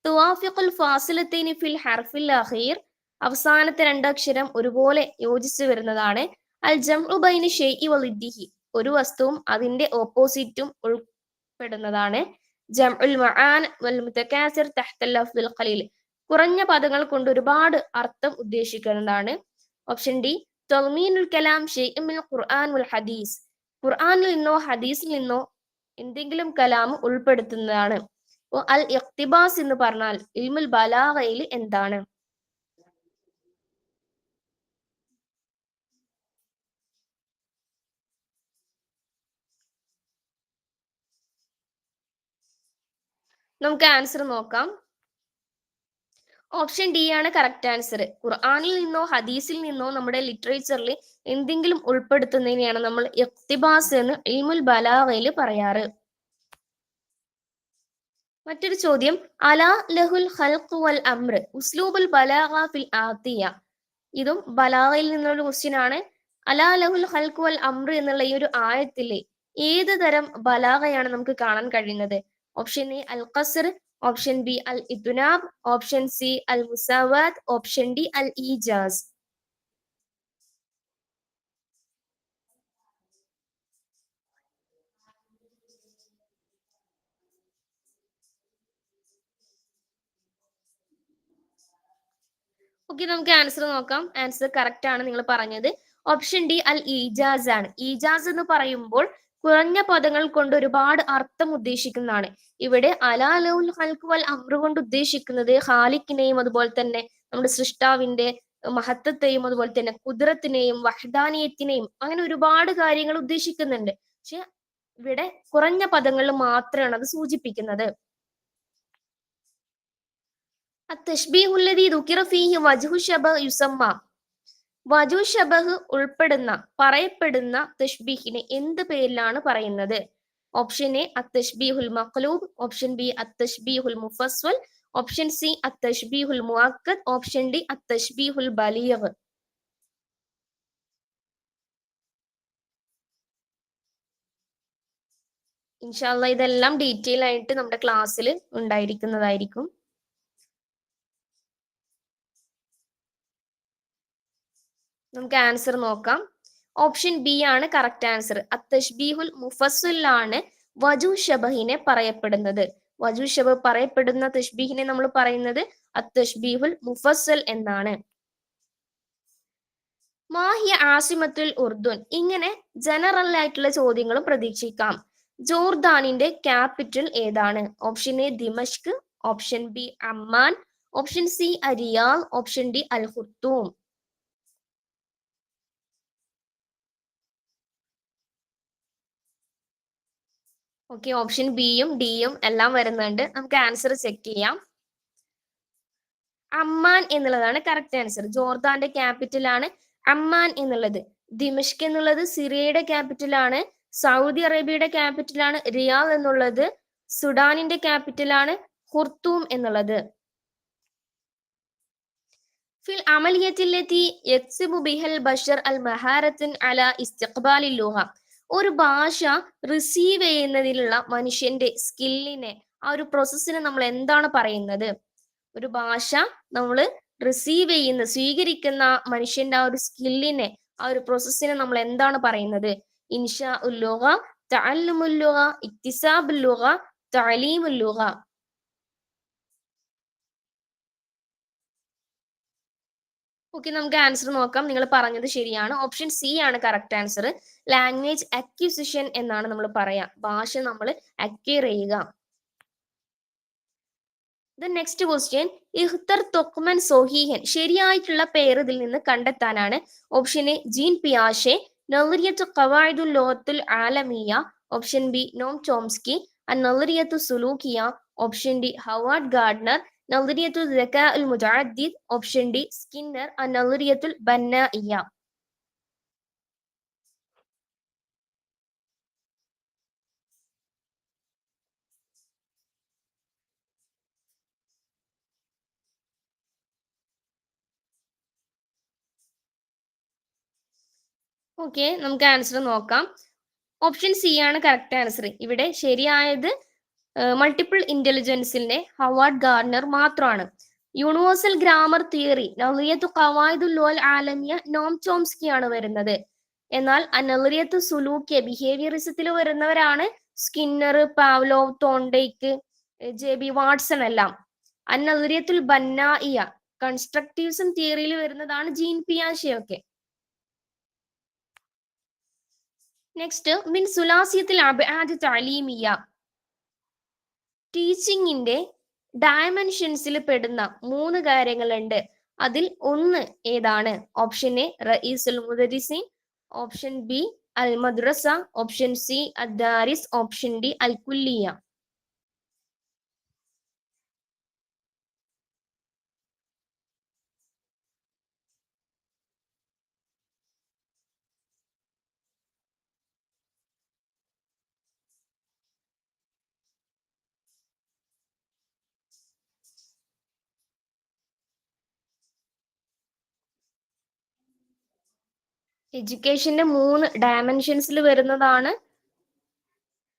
തുവാഫിഖുൽ ഫാസിലത്തൈനി ഫിൽ ഹർഫിൽ അഖീർ, അവസാനത്തെ രണ്ടക്ഷരം ഒരുപോലെ യോജിച്ചു വരുന്നതാണ്. അൽ ജംഉ ബൈന ഷൈഇ വളിദ്ദിഹി, ഒരു വസ്തുവും അതിന്റെ ഓപ്പോസിറ്റും ഉൾപ്പെടുന്നതാണ്. ജംഉൽ മആൻ വൽ മുതകാസിർ തഹ്ത ലഫ്ദുൽ ഖലീൽ, കുറഞ്ഞ പദങ്ങൾ കൊണ്ട് ഒരുപാട് അർത്ഥം ഉദ്ദേശിക്കുന്നതാണ്. ഓപ്ഷൻ ഡി തദ്മീനുൽ കലാം ഷൈഇൻ മിനൽ ഖുർആൻ വൽ ഹദീസ്, ഖുർആനിൽ നിന്നോ ഹദീസിൽ നിന്നോ എന്തെങ്കിലും കലാം ഉൾപ്പെടുത്തുന്നതാണ്. അൽ ഇഖ്തിബാസ് എന്ന് പറഞ്ഞാൽ ഇൽമുൽ ബലാഗയിൽ എന്താണ്? നമുക്ക് ആൻസർ നോക്കാം. ഓപ്ഷൻ ഡി ആണ് കറക്റ്റ് ആൻസർ. ഖുർആനിൽ നിന്നോ ഹദീസിൽ നിന്നോ നമ്മുടെ ലിറ്ററേച്ചറിൽ എന്തെങ്കിലും ഉൾപ്പെടുത്തുന്നതിനെയാണ് നമ്മൾ ഇഖ്തിബാസ് എന്ന് ഇൽമുൽ ബലാഗയിൽ പറയാറ്. മറ്റൊരു ചോദ്യം, അലാ ലഹുൽ ഖൽഖ് വൽ അംർ ഉസ്ലൂബുൽ ബലാഗ ഫിൽ ആതിയ, ഇതും ബലാഗയിൽ നിന്നുള്ള ക്വസ്റ്റ്യൻ ആണ്. അലാ ലഹുൽ ഖൽഖ് വൽ അംർ എന്നുള്ള ഈ ഒരു ആയത്തിലെ ഏത് തരം ബലാഗയാണ് നമുക്ക് കാണാൻ കഴിയുന്നത്? ഓപ്ഷൻ എ അൽ ഖസ്ർ, ഓപ്ഷൻ ബി അൽ ഇദ്നാബ്, ഓപ്ഷൻ സി അൽ മുസാവാത്ത്, ഓപ്ഷൻ ഡി അൽ ഈജാസ്. ഓക്കെ, നമുക്ക് ആൻസർ നോക്കാം. ആൻസർ കറക്റ്റ് ആണ് നിങ്ങൾ പറഞ്ഞത്. ഓപ്ഷൻ ഡി അൽ ഈജാസ് ആണ്. ഈജാസ് എന്ന് പറയുമ്പോൾ കുറഞ്ഞ പദങ്ങൾ കൊണ്ട് ഒരുപാട് അർത്ഥം ഉദ്ദേശിക്കുന്നതാണ്. ഇവിടെ അലാ ലഹുൽ ഖൽഖ് വൽ അംർ കൊണ്ട് ഉദ്ദേശിക്കുന്നത് ഖാലിഖിനെയും അതുപോലെ തന്നെ നമ്മുടെ സൃഷ്ടാവിന്റെ മഹത്വത്തെയും അതുപോലെ തന്നെ കുദ്റത്തിനെയും വഹ്ദാനിയത്തിനെയും അങ്ങനെ ഒരുപാട് കാര്യങ്ങൾ ഉദ്ദേശിക്കുന്നുണ്ട്. പക്ഷെ ഇവിടെ കുറഞ്ഞ പദങ്ങളിൽ മാത്രമാണ് അത് സൂചിപ്പിക്കുന്നത്. വജു ഷബഹ് ഉൾപ്പെടുന്ന പറയപ്പെടുന്ന തഷ്ബീഹിനെ എന്ത് പേരിലാണ് പറയുന്നത്? ഓപ്ഷൻ എ അത്തഷ്ബീഹുൽ മഖ്ലൂബ്, ഓപ്ഷൻ ബി അത്തഷ്ബീഹുൽ മുഫസ്വൽ, ഓപ്ഷൻ സി അത്തഷ്ബീഹുൽ മുഅക്കദ്, ഓപ്ഷൻ ഡി അത്തഷ്ബീഹുൽ ബലീഗ്. ഇൻഷാ അല്ലാഹ് ഇതെല്ലാം ഡീറ്റെയിൽ ആയിട്ട് നമ്മുടെ ക്ലാസ്സിൽ ഉണ്ടായിരിക്കുന്നതായിരിക്കും. നമുക്ക് ആൻസർ നോക്കാം. ഓപ്ഷൻ ബി ആണ് കറക്റ്റ് ആൻസർ. അത്തഷ്ബീഹുൽ മുഫസ്സലാണ് വജു ഷബഹിനെ പറയപ്പെടുന്നത്. വജു ഷബഹ് പറയപ്പെടുന്ന തഷ്ബീഹിനെ നമ്മൾ പറയുന്നത് അത്തഷ്ബീഹുൽ മുഫസ്സൽ എന്നാണ്. മാഹിയ ആസിമത്തുൽ ഉർദുൻ. ഇങ്ങനെ ജനറൽ ആയിട്ടുള്ള ചോദ്യങ്ങളും പ്രതീക്ഷിക്കാം. ജോർദാനിന്റെ ക്യാപിറ്റൽ ഏതാണ്? ഓപ്ഷൻ എ ദിമഷ്ക്, option B Amman, option C Riyadh, option D അൽ ഖുർത്തൂം. ഓക്കെ, ഓപ്ഷൻ ബിയും ഡിയും എല്ലാം വരുന്നുണ്ട്. നമുക്ക് ആൻസർ ചെക്ക് ചെയ്യാം. അമ്മാൻ എന്നുള്ളതാണ് കറക്റ്റ് ആൻസർ. ജോർദാന്റെ ക്യാപിറ്റൽ ആണ് അമ്മാൻ എന്നുള്ളത്. ദിമഷ്ക് എന്നുള്ളത് സിറിയയുടെ ക്യാപിറ്റൽ ആണ്. സൗദി അറേബ്യയുടെ ക്യാപിറ്റൽ ആണ്. റിയാദ് എന്നുള്ളത് സുഡാനിന്റെ ക്യാപിറ്റൽ ആണ്. ഖുർത്തൂം എന്നുള്ളത്. ഫിൽ അമലിയത്തിലെത്തി യക്സിബു ബിഹൽ ബഷർ അൽ മഹാരത്തിൻ അല ഇസ്തിഖ്ബാലിൽ ലുഗ. ഒരു ഭാഷ റിസീവ് ചെയ്യുന്നതിലുള്ള മനുഷ്യന്റെ സ്കില്ലിനെ, ആ ഒരു പ്രോസസ്സിനെ നമ്മൾ എന്താണ് പറയുന്നത്? ഒരു ഭാഷ നമ്മൾ റിസീവ് ചെയ്യുന്ന, സ്വീകരിക്കുന്ന മനുഷ്യന്റെ ആ ഒരു സ്കില്ലിനെ, ആ ഒരു പ്രോസസ്സിനെ നമ്മൾ എന്താണ് പറയുന്നത്? ഇൻഷാ ഉൽ ലുഗ, തഅല്ലുമുൽ ലുഗ, ഇക്തിസാബുൽ ലുഗ, തഅലീമുൽ ലുഗ. ഓക്കെ, നമുക്ക് ആൻസർ നോക്കാം. നിങ്ങൾ പറഞ്ഞത് ശരിയാണ്. ഓപ്ഷൻ സി ആണ് കറക്റ്റ് ആൻസർ. ലാംഗ്വേജ് അക്വിസിഷൻ എന്നാണ് നമ്മൾ പറയാ. ഭാഷ നമ്മൾ അക്വയർ ചെയ്യുക. ദ നെക്സ്റ്റ് ക്വസ്റ്റ്യൻ, ഇഖ്തർ തുഖ്മൻ സോഹീഹൻ. ശരിയായിട്ടുള്ള പേര് ഇതിൽ നിന്ന് കണ്ടെത്താനാണ്. ഓപ്ഷൻ എ ജീൻ പിയാഷെ, നളറിയത്തു ഖവായിദുൽ ലോകത്തുൽ ആലമിയ, ഓപ്ഷൻ ബി നോം ചോംസ്കി, നളറിയത്തു സുലൂക്കിയ, ഓപ്ഷൻ ഡി ഹവാർഡ് ഗാർഡനർ, നളറിയത്തു ദക്കാ ഉൽ മുതഅദ്ദിദ്, ഓപ്ഷൻ ഡി സ്കിന്നർ, നളറിയത്തുൽ ബന്നാഇയ. ഓക്കെ, നമുക്ക് ആൻസർ നോക്കാം. ഓപ്ഷൻ സി ആണ് കറക്റ്റ് ആൻസർ. ഇവിടെ ശരിയായത് മൾട്ടിപ്പിൾ ഇന്റലിജൻസിന്റെ ഹവാർഡ് ഗാർഡനർ മാത്രമാണ്. യൂണിവേഴ്സൽ ഗ്രാമർ തിയറി നളറിയത്തു ഖവായിദുൽ ലുഗൽ ആലമിയ നോം ചോംസ്കി ആണ് വരുന്നത്. എന്നാൽ നളറിയത്തു സുലൂക്കിയ ബിഹേവിയറിസത്തിൽ വരുന്നവരാണ് Skinner, Pavlov, Thorndike, J B Watson എല്ലാം. നളറിയത്തുൽ ബന്നാഇയ കൺസ്ട്രക്റ്റിവിസം തിയറിയിൽ വരുന്നതാണ് ജീൻ പിയാഷെ ഒക്കെ. നെക്സ്റ്റ്, മിൻ സുലാസിയത്തിൽ അബ്ആദ് തഅലീമിയ. ടീച്ചിങ്ങിന്റെ ഡയമെൻഷൻസിൽ പെടുന്ന 3 കാര്യങ്ങളുണ്ട്. അതിൽ ഒന്ന് ഏതാണ്? ഓപ്ഷൻ എ റഈസുൽ മുദരിസീൻ, ഓപ്ഷൻ ബി അൽ മദ്രസ, ഓപ്ഷൻ സി അദ്ദാരിസ്, ഓപ്ഷൻ ഡി അൽ കുല്ലിയ. എഡ്യൂക്കേഷന്റെ 3 ഡയമെൻഷൻസിൽ വരുന്നതാണ്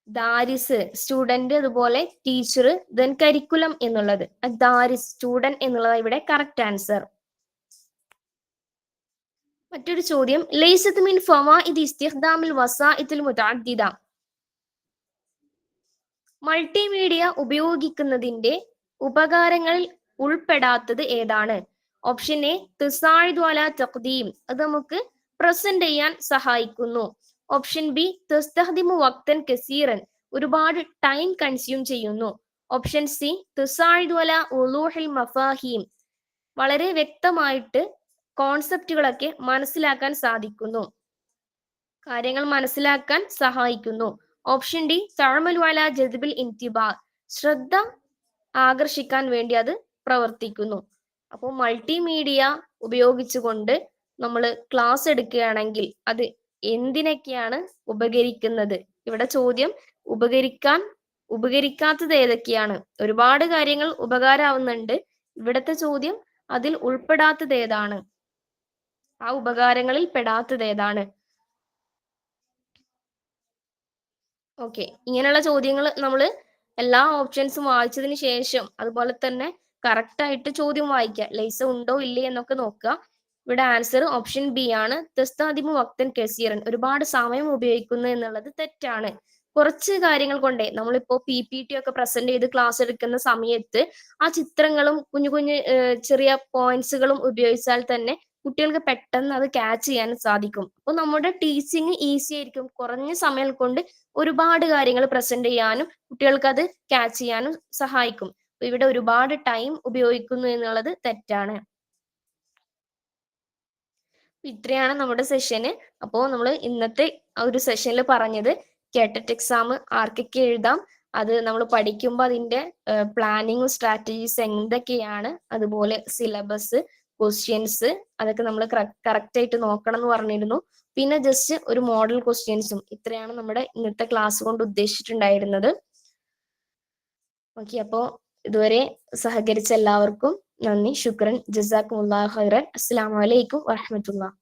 ദാരിസ് സ്റ്റുഡന്റ്, അതുപോലെ ടീച്ചർ, ദെൻ കരിക്കുലം എന്നുള്ളത്. ദാരിസ് സ്റ്റുഡന്റ് എന്നുള്ളത് ഇവിടെ കറക്റ്റ് ആൻസർ. മറ്റൊരു ചോദ്യം, ലൈസത്ത് മിൻ ഫവാഇദി ഇസ്തിഖ്ദാമിൽ വസാഇത്തുൽ മുതഅദ്ദിദ. മൾട്ടിമീഡിയ ഉപയോഗിക്കുന്നതിന്റെ ഉപകാരങ്ങളിൽ ഉൾപ്പെടാത്തത് ഏതാണ്? ഓപ്ഷൻ എ തുസാഇദു അലാ തഖ്ദീം, അത് നമുക്ക് പ്രസന്റ് ചെയ്യാൻ സഹായിക്കുന്നു. ഓപ്ഷൻ ബി തുസ്തഖ്ദിമു വഖ്തൻ കസീറൻ, ഒരുപാട് ടൈം കൺസ്യൂം ചെയ്യുന്നു. ഓപ്ഷൻ സി തുസാഇദു അലാ ഉളൂഹിൽ മഫാഹീം, വളരെ വ്യക്തമായിട്ട് കോൺസെപ്റ്റുകളൊക്കെ മനസ്സിലാക്കാൻ സാധിക്കുന്നു. കാര്യങ്ങൾ മനസ്സിലാക്കാൻ സഹായിക്കുന്നു. ഓപ്ഷൻ ഡി തഴമൽവാല ജദ്ബിൽ ഇന്തിബാ, ശ്രദ്ധ ആകർഷിക്കാൻ വേണ്ടി അത് പ്രവർത്തിക്കുന്നു. അപ്പോൾ മൾട്ടിമീഡിയ ഉപയോഗിച്ചുകൊണ്ട് നമ്മൾ ക്ലാസ് എടുക്കുകയാണെങ്കിൽ അത് എന്തിനൊക്കെയാണ് ഉപകരിക്കുന്നത്? ഇവിടെ ചോദ്യം ഉപകരിക്കാത്തത് ഏതൊക്കെയാണ്? ഒരുപാട് കാര്യങ്ങൾ ഉപകാരമാവുന്നുണ്ട്. ഇവിടുത്തെ ചോദ്യം അതിൽ ഉൾപ്പെടാത്തത് ഏതാണ്? ആ ഉപകാരങ്ങളിൽ പെടാത്തത് ഏതാണ്? ഓക്കെ, ഇങ്ങനെയുള്ള ചോദ്യങ്ങൾ നമ്മൾ എല്ലാ ഓപ്ഷൻസും വായിച്ചതിന് ശേഷം അതുപോലെ തന്നെ കറക്റ്റ് ആയിട്ട് ചോദ്യം വായിക്കുക. ലൈസ ഉണ്ടോ ഇല്ലേ എന്നൊക്കെ നോക്കുക. ഇവിടെ ആൻസർ ഓപ്ഷൻ ബി ആണ്. തസ്താദിമു വക്തൻ കസീറൻ, ഒരുപാട് സമയം ഉപയോഗിക്കുന്നു എന്നുള്ളത് തെറ്റാണ്. കുറച്ച് കാര്യങ്ങൾ കൊണ്ടേ, നമ്മളിപ്പോ PPT ഒക്കെ പ്രസന്റ് ചെയ്ത് ക്ലാസ് എടുക്കുന്ന സമയത്ത് ആ ചിത്രങ്ങളും കുഞ്ഞു കുഞ്ഞു ചെറിയ പോയിന്റ്സുകളും ഉപയോഗിച്ചാൽ തന്നെ കുട്ടികൾക്ക് പെട്ടെന്ന് അത് ക്യാച്ച് ചെയ്യാൻ സാധിക്കും. അപ്പൊ നമ്മുടെ ടീച്ചിങ് ഈസി ആയിരിക്കും. കുറഞ്ഞ സമയം കൊണ്ട് ഒരുപാട് കാര്യങ്ങൾ പ്രസന്റ് ചെയ്യാനും കുട്ടികൾക്ക് അത് ക്യാച്ച് ചെയ്യാനും സഹായിക്കും. അപ്പൊ ഇവിടെ ഒരുപാട് ടൈം ഉപയോഗിക്കുന്നു എന്നുള്ളത് തെറ്റാണ്. ഇത്രയാണ് നമ്മുടെ സെഷന്. അപ്പോൾ നമ്മൾ ഇന്നത്തെ ഒരു സെഷനിൽ പറഞ്ഞത് കേട്ടറ്റ് എക്സാം ആർക്കൊക്കെ എഴുതാം, അത് നമ്മൾ പഠിക്കുമ്പോൾ അതിന്റെ പ്ലാനിങ്ങും സ്ട്രാറ്റജീസ് എന്തൊക്കെയാണ്, അതുപോലെ സിലബസ്, ക്വസ്റ്റ്യൻസ്, അതൊക്കെ നമ്മൾ കറക്റ്റ് ആയിട്ട് നോക്കണം എന്ന് പറഞ്ഞിരുന്നു. പിന്നെ ജസ്റ്റ് ഒരു മോഡൽ ക്വസ്റ്റ്യൻസും. ഇത്രയാണ് നമ്മുടെ ഇന്നത്തെ ക്ലാസ് കൊണ്ട് ഉദ്ദേശിച്ചിട്ടുണ്ടായിരുന്നത്. ഓക്കെ, അപ്പോൾ ഇതുവരെ സഹകരിച്ച എല്ലാവർക്കും നന്ദി. ശുക്രൻ. ജസാക്കുമുല്ലാഹു ഖൈറൻ. അസ്സലാമു അലൈക്കും വറഹ്മത്തുള്ളാഹി.